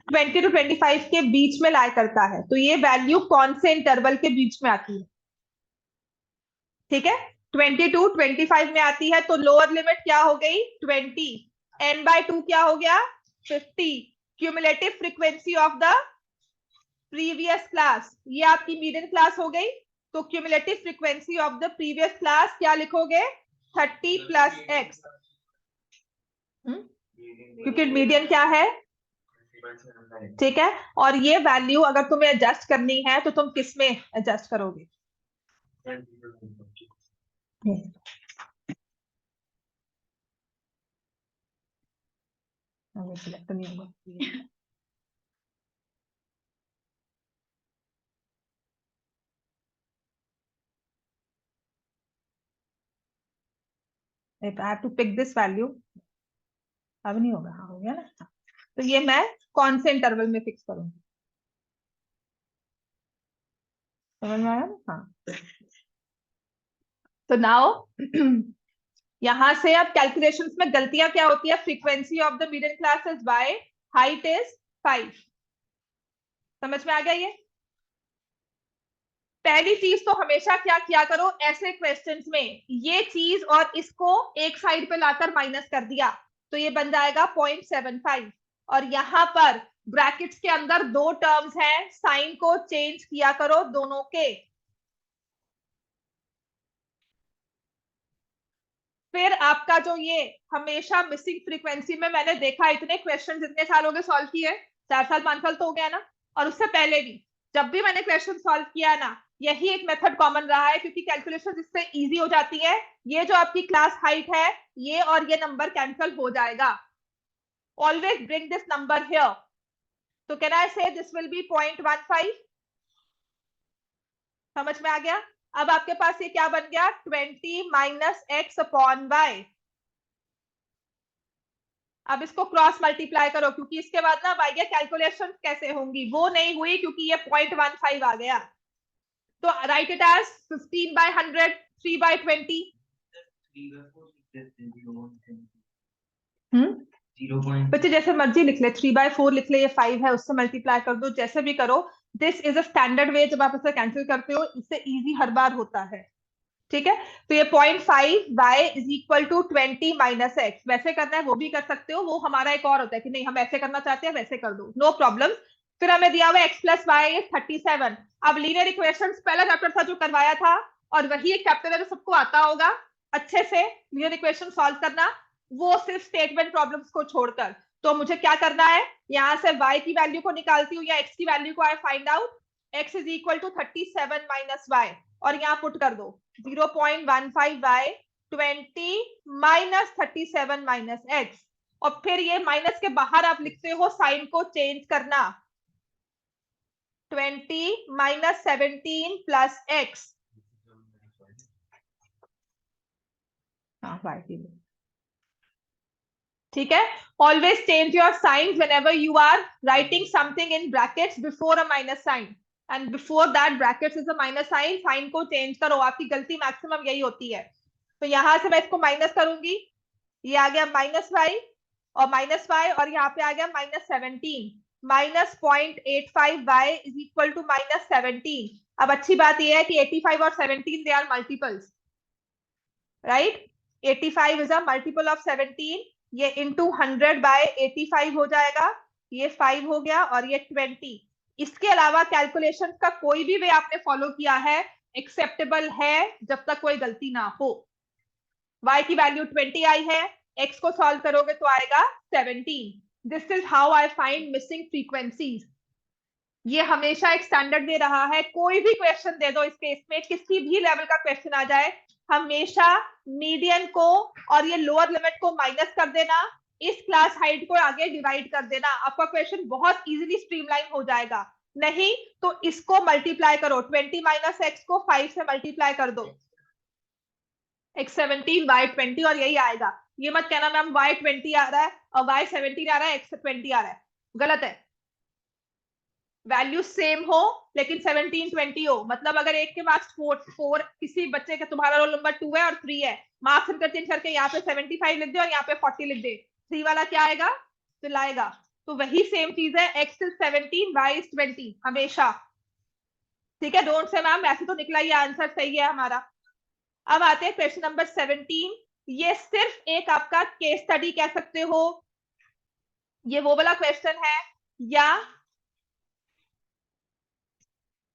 20 to 25 के बीच में लाई करता है। तो ये वैल्यू कौन से इंटरवल के बीच में आती है? ठीक है, 20 to 25 में आती है, तो लोअर लिमिट क्या हो गई? 20, n बाय 2 क्या हो गया? 50। Cumulative frequency of the previous class, ये आपकी मीडियन क्लास हो गई। तो cumulative frequency of the previous class क्या लिखोगे? 30 प्लस x, क्योंकि मीडियन क्या है? ठीक है, और ये वैल्यू अगर तुम्हें एडजस्ट करनी है तो तुम किस में एडजस्ट करोगे? सिलेक्ट नहीं होगा। If I have to pick this value, अब नहीं होगा, हाँ हो गया ना। तो ये मैं कौन से इंटरवल में फिक्स करूंगी? समझ में आया ना? हाँ, तो नाउ यहां से अब कैलकुलेशंस में गलतियां क्या होती है? Frequency of the median class is y, height is 5। समझ में आ गया? ये पहली चीज तो हमेशा क्या किया करो ऐसे क्वेश्चंस में, ये चीज और इसको एक साइड पे लाकर माइनस कर दिया तो ये बन जाएगा 0.75, और यहां पर ब्रैकेट्स के अंदर दो टर्म्स हैं, साइन को चेंज किया करो दोनों के। फिर आपका जो ये हमेशा मिसिंग फ्रीक्वेंसी में मैंने देखा, इतने क्वेश्चन इतने साल हो गए सॉल्व किए, 4 साल 5 साल तो हो गया ना, और उससे पहले भी जब भी मैंने क्वेश्चन सॉल्व किया ना, यही एक मेथड कॉमन रहा है, क्योंकि कैलकुलेशन इससे इजी हो जाती है। ये जो आपकी क्लास हाइट है, ये और ये नंबर कैंसिल हो जाएगा। Always bring this number here, तो कैन आई से दिस विल बी 0.15। समझ में आ गया? अब आपके पास ये क्या बन गया? 20 माइनस एक्स अपॉन वाई। अब इसको क्रॉस मल्टीप्लाई करो, क्योंकि इसके बाद ना भैया कैलकुलेशन कैसे होंगी वो नहीं हुई, क्योंकि ये 0.15 आ गया। तो राइट इट एज 15/100, 3/20। बच्चे जैसे मर्जी लिख ले, 3/4 लिख ले, ये 5 है उससे मल्टीप्लाई कर दो, जैसे भी करो। दिस इज अ स्टैंडर्ड वे, जब आप इसे कैंसिल करते हो इससे इजी हर बार होता है। ठीक है, तो ये 0.5 y is equal to 20 minus X, वैसे करना है वो भी कर सकते हो, वो हमारा एक और होता है कि नहीं हम ऐसे करना चाहते हैं वैसे कर दो, नो प्रॉब्लम। फिर हमें दिया हुआ x प्लस वाई 37। अब लीनियर इक्वेशंस पहला चैप्टर था जो करवाया था, और वही एक चैप्टर है जो सबको आता होगा अच्छे से लीनियर इक्वेशन सॉल्व करना, वो सिर्फ स्टेटमेंट प्रॉब्लम्स को छोड़कर। तो मुझे क्या करना है, यहां से y की वैल्यू को निकालती हूँ या x की वैल्यू को I find out. x is equal to 37 minus Y, और यहाँ पुट कर दो 0.15 बाय 20 माइनस 37 माइनस एक्स, और फिर ये माइनस के बाहर आप लिखते हो साइन को चेंज करना, 20 माइनस 17 प्लस एक्स। हाँ, ठीक है, always change your signs whenever you are writing something in brackets before a minus sign, and before that brackets is a minus sign, sign को चेंज करो, आपकी गलती मैक्सिमम यही होती है। तो यहां से मैं इसको माइनस करूंगी, ये आ गया -5 और -5 और यहाँ पे आ गया -17, -0.85y इज इक्वल टू -17। अब अच्छी बात यह है कि 85 और 17 they are multiples, right. 85 is a multiple of 17, ये इंटू 100/85 हो जाएगा, ये 5 हो गया और ये 20। इसके अलावा कैलकुलेशन का कोई भी वे आपने फॉलो किया है एक्सेप्टेबल है जब तक कोई गलती ना हो। y की वैल्यू 20 आई है, x को सॉल्व करोगे तो आएगा 17। This is how I find missing frequencies. ये हमेशा एक स्टैंडर्ड दे रहा है, कोई भी क्वेश्चन दे दो इस केस में, किसी भी लेवल का क्वेश्चन आ जाए, हमेशा मीडियन को और ये लोअर लिमिट को माइनस कर देना, इस क्लास हाइट को आगे डिवाइड कर देना, आपका क्वेश्चन बहुत इजीली स्ट्रीमलाइन हो जाएगा। नहीं तो इसको मल्टीप्लाई करो, 20 माइनस एक्स को 5 से मल्टीप्लाई कर दो, x17 y20 और यही आएगा। ये मत कहना मैम y20 आ रहा है और y17 आ रहा है, x20 आ रहा है, गलत है। वैल्यू सेम हो लेकिन 17 20 हो, मतलब अगर एक के मार्क्स 4 किसी बच्चे का, तुम्हारा रोल नंबर 2 है और 3 है, मार्क्स इंटरचेंज करके यहाँ पे 75 लिख दे और यहाँ पे 40 लिख दे, 3 वाला क्या आएगा, तो लाएगा। तो वही सेम चीज है, x is 17 y is 20 हमेशा, ठीक है। डोंट से मैम ऐसे तो निकला, ये आंसर सही है हमारा। अब आते हैं क्वेश्चन नंबर 17। ये सिर्फ एक आपका केस स्टडी कह सकते हो, ये वो वाला क्वेश्चन है या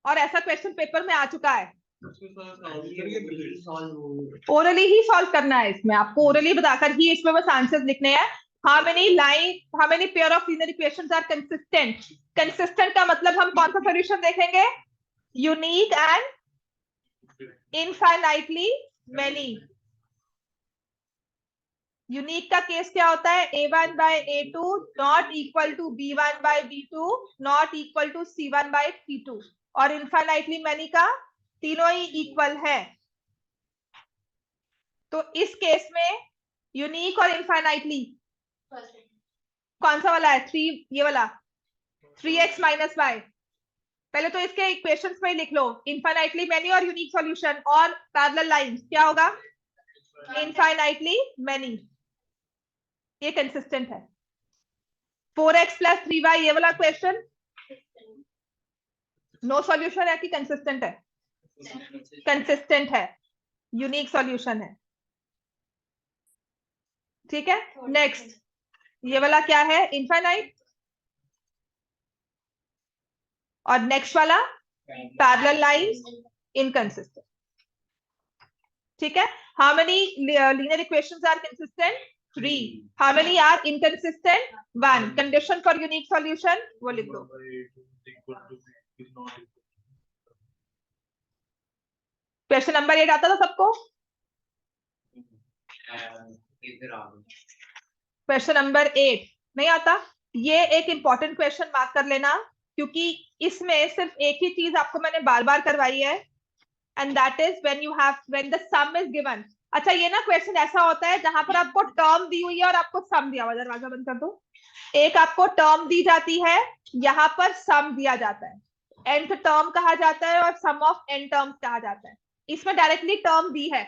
और ऐसा क्वेश्चन पेपर में आ चुका है, ओरली ही सॉल्व करना है इसमें, आपको ओरली बताकर ही इसमें बस आंसर्स लिखने हैं। How many pair of linear equations are consistent. Consistent का मतलब हम कौन सा सॉल्यूशन देखेंगे, unique and infinitely many. Unique का केस क्या होता है, a1/a2 not equal to b1/b2 not equal to c1/c2, और इनफाइनाइटली मेनी का तीनों ही इक्वल है। तो इस केस में यूनिक और इनफाइनाइटली कौन सा वाला है, 3, ये वाला 3x माइनस y। पहले तो इसके इक्वेशंस में लिख लो, इनफाइनाइटली मेनी और यूनिक सॉल्यूशन, और पैरेलल लाइंस क्या होगा, इनफाइनाइटली मेनी, ये कंसिस्टेंट है। 4x प्लस 3y ये वाला क्वेश्चन नो सॉल्यूशन है कि कंसिस्टेंट है, कंसिस्टेंट है, यूनिक सॉल्यूशन है, ठीक है। नेक्स्ट ये वाला क्या है, इनफाइनाइट, और नेक्स्ट वाला पैरेलल लाइंस, इनकंसिस्टेंट, ठीक है। How many linear equations are consistent, 3। How many are inconsistent, 1। Condition for unique solution वो लिख दो। क्वेश्चन नंबर 8 आता था सबको, क्वेश्चन नंबर 8 नहीं आता, ये एक इंपॉर्टेंट क्वेश्चन मार्क कर लेना, क्योंकि इसमें सिर्फ एक ही चीज आपको मैंने बार बार करवाई है, and that is when the some is given. अच्छा ये ना क्वेश्चन ऐसा होता है जहां पर आपको टर्म दी हुई है और आपको सम दिया हुआ, दरवाजा बंद कर दो। एक आपको टर्म दी जाती है, यहाँ पर सम दिया जाता है, nth टर्म कहा जाता है और सम ऑफ n टर्म्स कहा जाता है। इसमें डायरेक्टली टर्म दी है,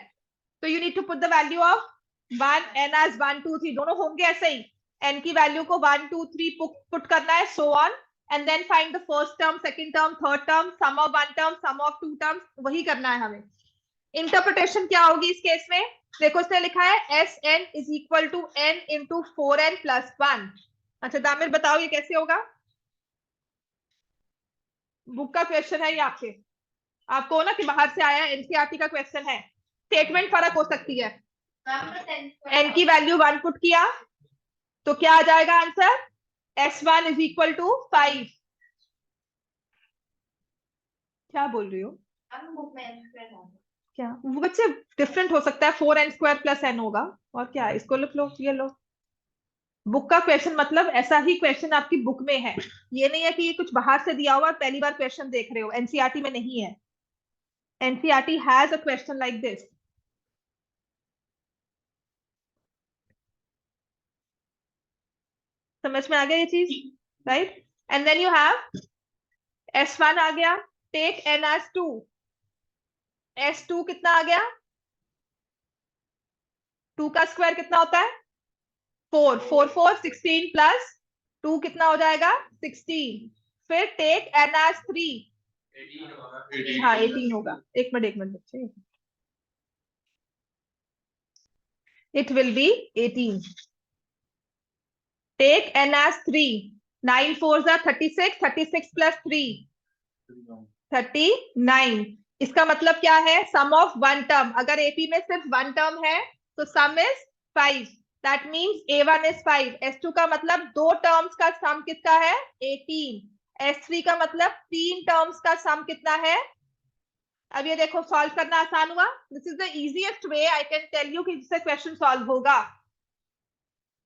तो you need to put the value of 1 n as 1 2 3, दोनों होंगे ऐसे ही, n की वैल्यू को 1 2 3 पुट करना है, so on, and then find the first term, second term, third term, sum of 1 term, sum of 2 terms, वही करना है हमें। इंटरप्रिटेशन क्या होगी इस केस में, देखो इसने लिखा है Sn is equal to n into 4n plus 1। अच्छा दामिर बताओ ये कैसे होगा, बुक का क्वेश्चन है ये आपको ना कि बाहर से आया, एनसीईआरटी का क्वेश्चन है, स्टेटमेंट फर्क हो सकती है। n की वैल्यू 1 पुट किया तो क्या आ जाएगा answer, S1 is equal to 5। क्या बोल रही हो, क्या वो बच्चे डिफरेंट हो सकता है, 4n² प्लस n होगा, और क्या है, इसको लिख लो, ये लो। बुक का क्वेश्चन मतलब ऐसा ही क्वेश्चन आपकी बुक में है, ये नहीं है कि ये कुछ बाहर से दिया हुआ और पहली बार क्वेश्चन देख रहे हो, एनसीईआरटी में नहीं है। NCERT has a question like this. समझ में आ गया ये चीज, right? And then you have S1 आ गया, टेक N as 2, S2 कितना आ गया, 2 का स्क्वायर कितना होता है 4, 4 4 16 प्लस 2 कितना हो जाएगा 16, फिर टेक N as 3, 18 होगा। 18 हाँ 18 होगा, एक मिनट बच्चे, it will be 18, take N as 3, 9 4s are 36, 36 plus 3 39, इसका मतलब क्या है, सम ऑफ वन टर्म, अगर एपी में सिर्फ वन टर्म है तो सम is 5, that means A1 is 5, S2 का मतलब दो टर्म्स का सम कितना है 18, S3 का मतलब तीन टर्म्स का सम कितना है। अब ये देखो सॉल्व करना आसान हुआ, this is the easiest way I can tell you कि जिससे क्वेश्चन सॉल्व होगा,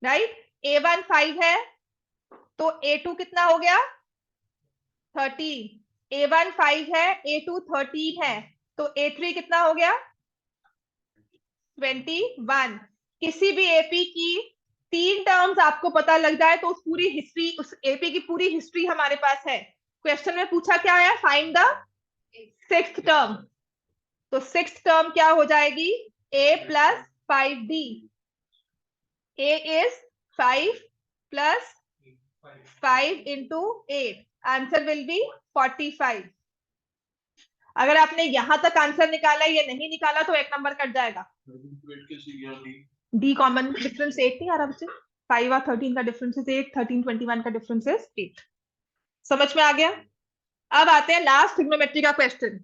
राइट? A1 5 है तो A2 कितना हो गया 30, A1 5 है, A2 13 है, तो A3 कितना हो गया 21। किसी भी एपी की तीन टर्म्स आपको पता लग जाए तो उस पूरी हिस्ट्री, उस एपी की पूरी हिस्ट्री हमारे पास है। क्वेश्चन में पूछा क्या है, फाइंड द सिक्स्थ टर्म, तो सिक्स्थ टर्म क्या हो जाएगी A plus 5D, A is 5 plus 5 into 8, answer will B 45। अगर आपने यहां तक आंसर निकाला, ये नहीं निकाला तो एक नंबर कट जाएगा। डी कॉमन डिफरेंस 8 नहीं आ रहा बच्चे, 5 और 13 का डिफरेंस इज 8, 13 21 का डिफरेंस इज 8। समझ में आ गया? अब आते हैं लास्ट ट्रिग्नोमेट्री का क्वेश्चन।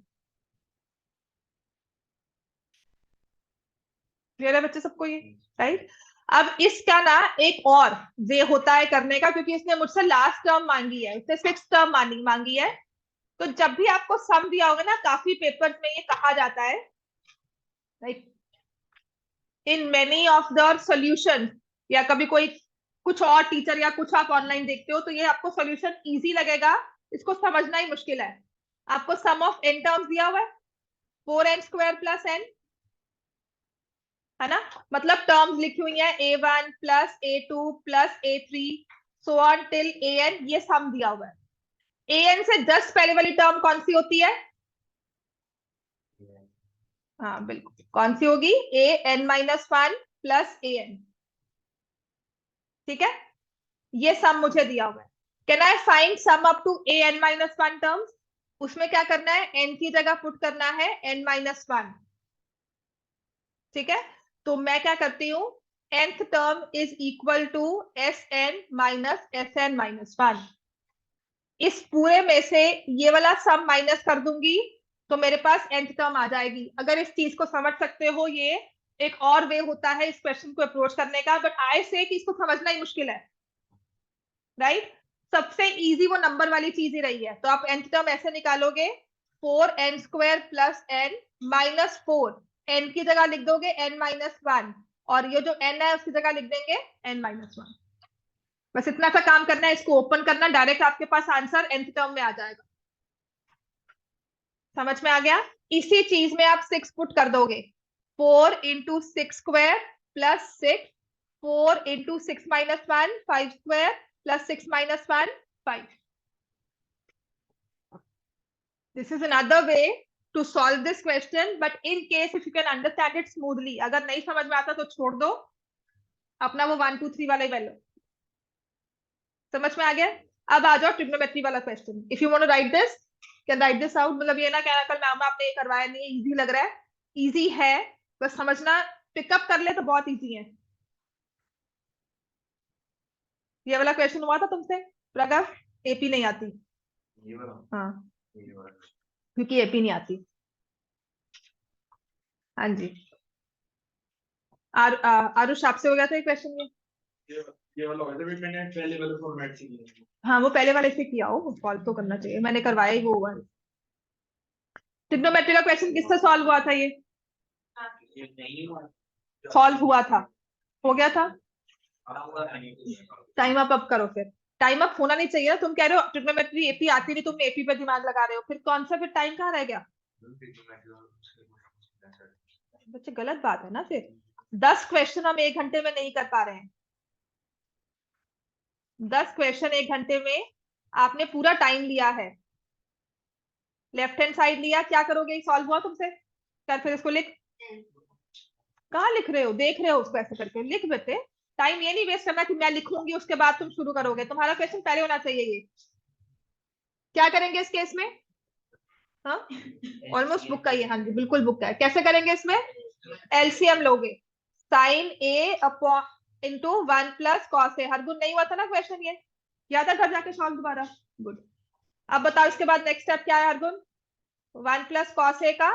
क्लियर है बच्चे सबको ये, राइट? अब इसका ना एक और वे होता है करने का, क्योंकि इसने मुझसे लास्ट टर्म मांगी है, उसने सिक्स टर्म मांगी है। तो जब भी आपको सम दिया होगा ना, काफी पेपर्स में ये कहा जाता है, right, in many of the solution, या कभी कोई कुछ और टीचर या कुछ आप ऑनलाइन देखते हो तो ये आपको सॉल्यूशन इजी लगेगा, इसको समझना ही मुश्किल है। आपको सम ऑफ n टर्म्स दिया हुआ है 4n स्क्वायर प्लस n, है ना, मतलब टर्म्स लिखी हुई है A1 plus A2 plus A3 so on till AN, ये सम दिया हुआ है। AN से जस्ट पहले वाली टर्म कौन सी होती है, हाँ बिल्कुल, कौन सी होगी AN-1 प्लस AN, ठीक है, ये सम मुझे दिया हुआ है। Can I find sum up to AN-1 terms, उसमें क्या करना है, n की जगह पुट करना है n-1, ठीक है। तो मैं क्या करती हूँ, nth term is equal to Sn minus Sn-1, इस पूरे में से ये वाला सम माइनस कर दूंगी तो मेरे पास nth टर्म आ जाएगी। अगर इस चीज को समझ सकते हो, ये एक और वे होता है इस क्वेश्चन को अप्रोच करने का, बट आई से कि इसको समझना ही मुश्किल है, राइट? सबसे इजी वो नंबर वाली चीज ही रही है। तो आप nth टर्म ऐसे निकालोगे 4n square plus n minus 4, n की जगह लिख दोगे n-1, और ये जो n है उसकी जगह लिख देंगे n-1। बस इतना सा काम करना है, इसको ओपन करना, डायरेक्ट आपके पास आंसर nth टर्म में आ जाएगा। समझ में आ गया? इसी चीज में आप 6 पुट कर दोगे, 4 into 6 square plus 6, 4 into 6 minus 1 5 square plus 6 minus 1 5। This is another way to solve this question, but in case if you can understand it smoothly, अगर नहीं समझ में आता तो छोड़ दो, अपना वो 1 2 3 वाला ही वैल्यू। समझ में आ गया? अब आ जाओ ट्रिग्नोमेट्री वाला question. If you want to write this, can write this out, मतलब ये ना कहना कल मैम आपने ये करवाया नहीं, इजी लग रहा है, इजी है, बस समझना, पिकअप कर ले तो बहुत इजी है। ये वाला क्वेश्चन हुआ था तुमसे प्रगव, एपी नहीं आती, हाँ क्योंकि एपी नहीं आती। हाँ जी, आरुष आपसे हो गया था ये क्वेश्चन में, ये वाला वैसे भी मैंने पहले वाले फॉर्मेट से किया। हाँ वो पहले वाले से किया हो, सॉल्व तो करना चाहिए, मैंने करवाया ही वो हुआ। ट्रिग्नोमेट्री का क्वेश्चन किससे सॉल्व हुआ था, ये सॉल्व हुआ था, हो गया था। टाइम अप करो फिर, टाइम अप होना नहीं चाहिए। तुम कह रहे हो ट्रिग्नोमेट्री एपी आती नहीं, तुम एपी पे दिमाग लगा रहे हो, फिर कौन सा, फिर टाइम कहाँ रह गया बच्चे, गलत बात है ना। फिर 10 क्वेश्चन हम 1 घंटे में नहीं कर पा रहे हैं, 10 क्वेश्चन 1 घंटे में, आपने पूरा टाइम लिया है, लेफ्ट हैंड साइड लिया, क्या करोगे? सॉल्व हुआ तुमसे? कर फिर इसको लिख। कहाँ लिख रहे हो? देख रहे हो उसको ऐसे करके लिख बेटे। टाइम ये नहीं वेस्ट करना कि मैं लिखूंगी उसके बाद तुम शुरू करोगे, तुम्हारा क्वेश्चन पहले होना चाहिए। ये क्या करेंगे इस केस में? हाँ ऑलमोस्ट बुक का ही है, हाँ जी बिल्कुल बुक का है। कैसे करेंगे इसमें? एलसीएम लोगे, साइन ए अपॉन इंटू 1 प्लस कॉस ए। हर गुण नहीं हुआ था ना क्वेश्चन ये? याद है? घर जाके सॉल्व दोबारा। गुड। अब बताओ इसके बाद नेक्स्ट स्टेप क्या है? हर गुण 1 प्लस कॉस ए का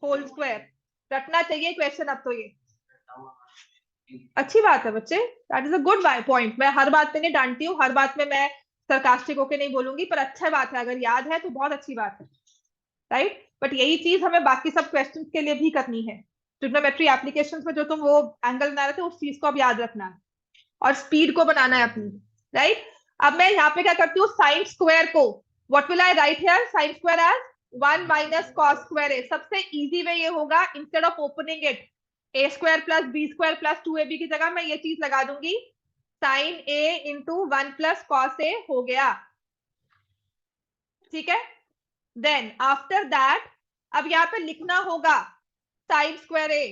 होल स्क्वायर। रटना चाहिए क्वेश्चन अब तो ये। अच्छी बात है बच्चे, that is a good point. मैं हर बात पे नहीं डांटती हूँ, हर बात में मैं सरकास्टिक होके नहीं बोलूंगी, पर अच्छा बात है, अगर याद है तो बहुत अच्छी बात है, राइट? बट यही चीज हमें बाकी सब क्वेश्चंस के लिए भी करनी है। ट्रिग्नोमेट्री एप्लीकेशंस में जो तुम वो एंगल बना रहे थे, उस चीज को अब याद रखना है और स्पीड को बनाना है अपनी, राइट? अब मैं यहाँ पे क्या करती हूँ, साइन स्क्वायर को what will I write here? Sine square as 1 minus cos square A. सबसे इजी वे ये होगा, instead of opening it A square plus B square plus 2ab की जगह मैं ये चीज लगा दूंगी, sine A into 1 plus cos A हो गया, ठीक है? देन आफ्टर दैट अब यहाँ पे लिखना होगा sine square A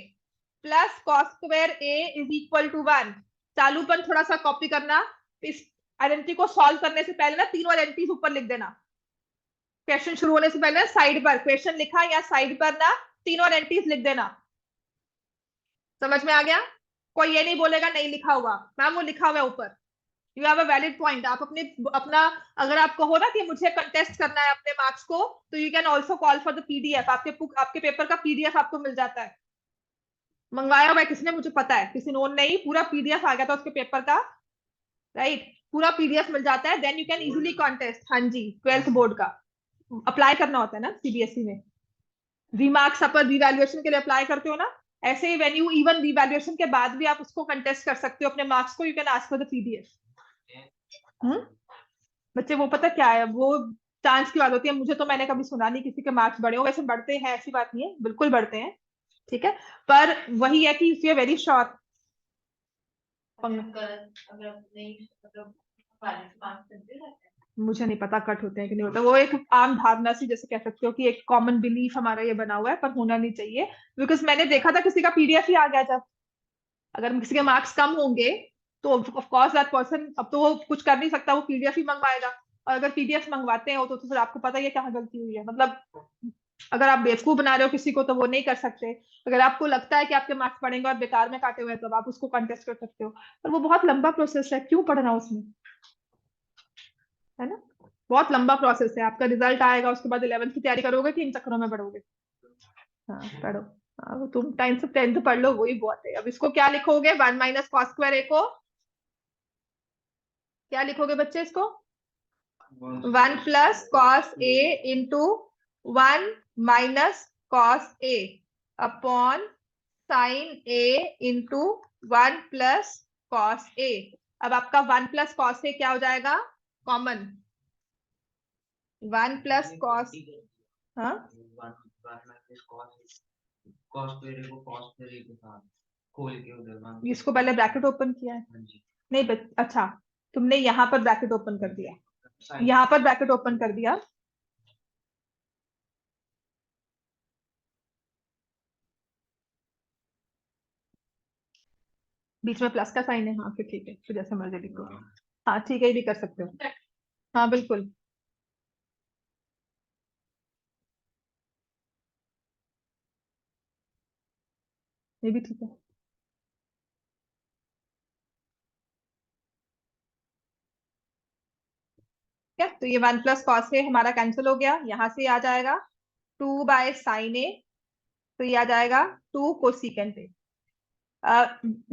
plus cos square A is equal to 1। चालूपन थोड़ा सा कॉपी करना, इस आइडेंटिटी को सॉल्व करने से पहले ना तीनों आइडेंटिटीज ऊपर लिख देना। क्वेश्चन शुरू होने से पहले साइड पर क्वेश्चन लिखा या साइड पर ना तीनों आइडेंटिटीज लिख देना। समझ में आ गया? कोई ये नहीं बोलेगा नहीं लिखा हुआ, मैम वो लिखा हुआ है ऊपर। You have a valid point. आप अपना अगर आप कहो ना कि मुझे कंटेस्ट करना है अपने मार्क्स को, तो you can also call for the PDF. आपके पेपर का पीडीएफ आपको मिल जाता है, मंगवाया हुआ है किसने मुझे पता है, किसी ने नहीं, पूरा पीडीएफ आ गया था उसके पेपर का, राइट? पूरा पीडीएफ मिल जाता है, then you can easily contest. हाँ जी 12th बोर्ड का अप्लाई करना होता है ना सीबीएसई में, रीमार्क्स अपर रिवैल्यूएशन के लिए अप्लाई करते हो ना, ऐसे he when you even revaluation के बाद भी आप उसको कंटेस्ट कर सकते हो अपने मार्क्स को, you can ask for the PDF. बच्चे वो पता क्या है, वो चांस की बात होती है। मुझे तो मैंने कभी सुना नहीं किसी के मार्क्स बढ़े हो, वैसे बढ़ते हैं ऐसी बात नहीं है, बिल्कुल बढ़ते हैं, ठीक है? पर वही है कि यू आर वेरी श्योर। मुझे नहीं पता कट होते हैं कि नहीं होता, वो एक आम धारणा सी जैसे कह सकते हो कि एक कॉमन बिलीफ हमारा ये बना हुआ है, पर होना नहीं चाहिए। बिकॉज मैंने देखा था किसी का पीडीएफ ही आ गया जब, अगर किसी के मार्क्स कम होंगे तो ऑफ कोर्स दैट पर्सन अब तो वो कुछ कर नहीं सकता, वो पीडीएफ ही मंगवाएगा। और अगर पीडीएफ मंगवाते हैं तो फिर आपको पता ही है कहाँ गलती हुई है। मतलब अगर आप बेवकूफ बना रहे हो किसी को तो वो नहीं कर सकते। अगर आपको लगता है कि आपके मार्क्स पड़ेंगे और बेकार में काटे हुए हैं तो आप उसको कंटेस्ट कर सकते हो, पर वो बहुत लंबा प्रोसेस है, क्यों पढ़ना उसमें, है ना? बहुत लंबा प्रोसेस है। आपका रिजल्ट आएगा उसके बाद 11th की तैयारी करोगे कि इन चक्करों में पढ़ोगे? हाँ पढ़ो। हाँ वो तुम टाइम से 10th पढ़ लो, वही बहुत है। अब इसको क्या लिखोगे? 1 माइनस कॉस स्क्वायर ए को क्या लिखोगे बच्चे? इसको 1 plus cos A into 1 minus cos A upon sine A into 1 plus cos ए। अब आपका 1 प्लस कॉस ए क्या हो जाएगा? कॉमन 1 प्लस कॉस, हाँ इसको पहले ब्रैकेट ओपन किया है नहीं अच्छा तुमने यहाँ पर ब्रैकेट ओपन कर दिया, यहाँ पर ब्रैकेट ओपन कर दिया, बीच में प्लस का साइन है, हाँ फिर ठीक है, फिर जैसे मर्जी लिखो। हाँ ठीक है, ये भी कर सकते हो, हाँ बिल्कुल। ये भी ठीक है। क्या तो ये 1 प्लस कॉस ए हमारा कैंसिल हो गया, यहाँ से आ जाएगा 2 बाय साइन ए, तो ये आ जाएगा 2 कोसिकेंट ए।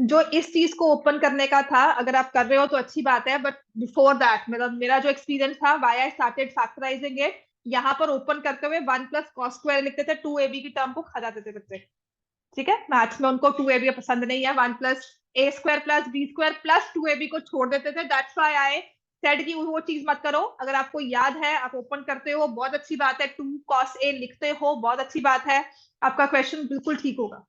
जो इस चीज को ओपन करने का था, अगर आप कर रहे हो तो अच्छी बात है, बट बिफोर दैट मेरा जो एक्सपीरियंस था, why I started factorising it, यहाँ पर ओपन करते हुए 1 प्लस कॉस स्क्वायर लिखते थे, 2ab की टर्म को खा जाते थे बच्चे, ठीक है? मैथ्स में उनको 2ab पसंद नहीं है, 1 plus A square plus B square plus 2ab को छोड़ देते थे। दैट्स व्हाई आई सेड कि वो चीज मत करो। अगर आपको याद है, आप ओपन करते हो, बहुत अच्छी बात है, 2 cos a लिखते हो, बहुत अच्छी बात है, आपका क्वेश्चन बिल्कुल ठीक होगा।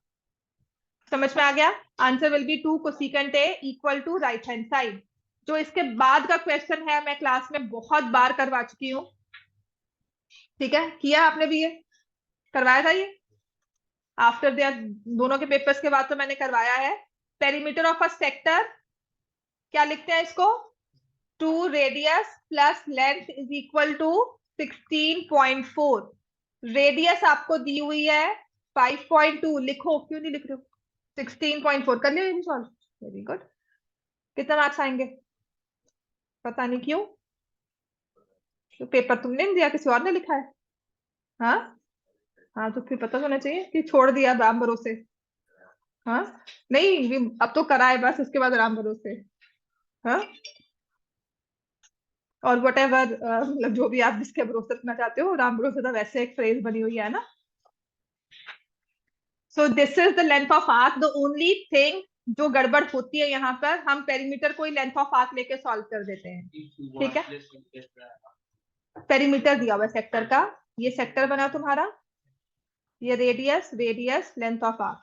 समझ में आ गया? Answer will be 2 cosecant A equal to right hand side. जो इसके बाद का क्वेश्चन है मैं क्लास में बहुत बार करवा चुकी हूँ, ठीक है, किया आपने भी, ये करवाया था ये आफ्टर देयर, दोनों के पेपर्स के बाद तो मैंने करवाया है। पेरीमीटर ऑफ अ सेक्टर क्या लिखते हैं इसको, 2 radius plus length is equal to 16.4। Radius आपको दी हुई है 5.2, लिखो, क्यों नहीं लिख रहे हो, 16.4 कर लियो ये भी सॉल्व, वेरी गुड। कितना मार्क्स आएंगे, पता नहीं क्यों, तो पेपर तुमने नहीं दिया, किसी और ने लिखा है? हाँ हाँ, तो फिर पता होना चाहिए कि छोड़ दिया राम भरोसे। हाँ नहीं, अब तो कराए बस, उसके बाद राम भरोसे। हाँ, और वट एवर, मतलब जो भी आप जिसके भरोसे रखना चाहते हो, राम भरोसे तो वैसे एक फ्रेज बनी हुई है ना। So this is the length of arc, the only thing जो गड़बड़ होती है यहाँ पर, हम पेरीमीटर को ही लेंथ ऑफ आर्क लेके सॉल्व कर देते हैं, ठीक है। पेरीमीटर दिया हुआ सेक्टर का, ये सेक्टर बना तुम्हारा, ये radius, radius length of arc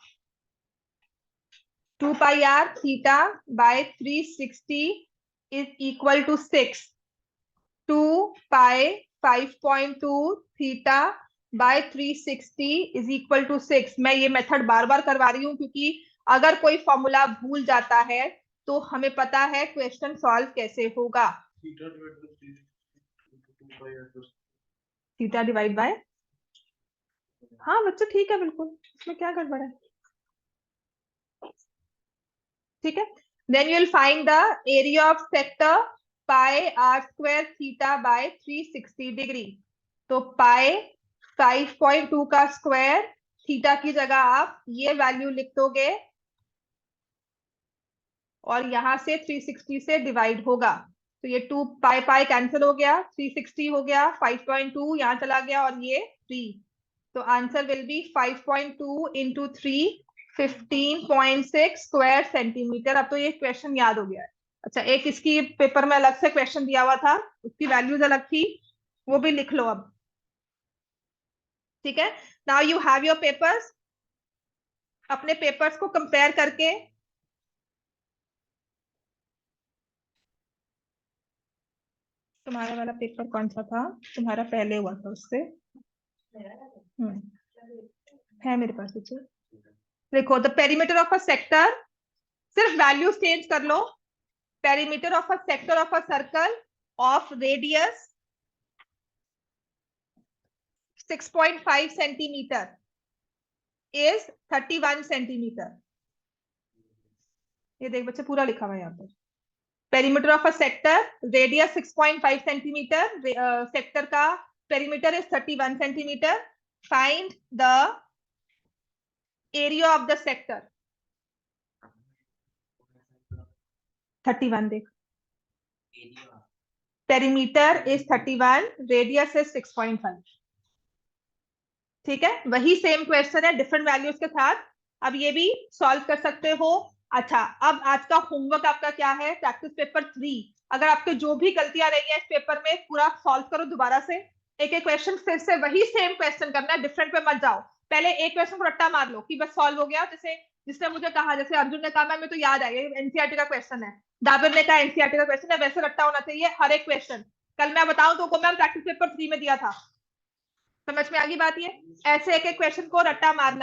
2 pi r theta by 360 is equal to 6, 2 pi 5.2 theta by 360 is equal to 6। मैं ये मेथड बार बार करवा रही हूँ क्योंकि अगर कोई फॉर्मूला भूल जाता है तो हमें पता है क्वेश्चन सॉल्व कैसे होगा। थीटा डिवाइड बाय, हाँ बच्चों ठीक है, बिल्कुल, इसमें क्या गड़बड़ है, ठीक है। Then you will find the area of sector pi are square theta by 360 degree. तो पाई 5.2 का स्क्वायर, थीटा की जगह आप ये वैल्यू लिख दोगे और यहां से 360 से डिवाइड होगा, तो ये 2 पाई पाई कैंसिल हो गया, 360 हो गया, 5.2 यहां चला गया और ये 3, तो answer will B 5.2 into 3, 15.6 square centimetre. अब तो ये क्वेश्चन याद हो गया है। अच्छा, एक इसकी पेपर में अलग से क्वेश्चन दिया हुआ था, उसकी वैल्यूज अलग थी, वो भी लिख लो अब, ठीक है। Now you have your papers, अपने पेपर्स को कंपेयर करके तुम्हारा वाला पेपर कौन सा था, तुम्हारा पहले हुआ था उससे, है मेरे पास, देखो the perimeter of a sector, सिर्फ वैल्यूज चेंज कर लो, perimeter of a sector of a circle of radius 6.5 centimetre is 31 centimetre. ये देख बच्चे, पूरा लिखा हुआ है यहाँ पर, perimeter of a sector, radius 6.5 centimetre, sector का perimeter is 31 centimetre, find the area of the sector. 31 देख, पेरीमीटर इज 31, रेडियस इज 6.5, ठीक है। वही सेम क्वेश्चन है डिफरेंट वैल्यूज के साथ, अब ये भी सॉल्व कर सकते हो। अच्छा, अब आज का होमवर्क आपका क्या है, प्रैक्टिस पेपर 3, अगर आपके जो भी गलतियां रही है इस पेपर में पूरा सॉल्व करो दोबारा से, एक एक क्वेश्चन फिर से वही सेम क्वेश्चन करना है, डिफरेंट पे मत जाओ। पहले एक क्वेश्चन को रट्टा मार लो कि बस सॉल्व हो गया, जैसे जिसने मुझे कहा, जैसे अर्जुन ने कहा मैं तो याद आया एनसीईआरटी का क्वेश्चन है, दाबिर ने कहा एनसीईआरटी का क्वेश्चन है, वैसे रट्टा होना चाहिए हर एक क्वेश्चन। कल मैं बताऊं तो मैम प्रैक्टिस पेपर 3 में दिया था, समझ में आ गई बात, ये ऐसे एक एक क्वेश्चन को रट्टा मारना।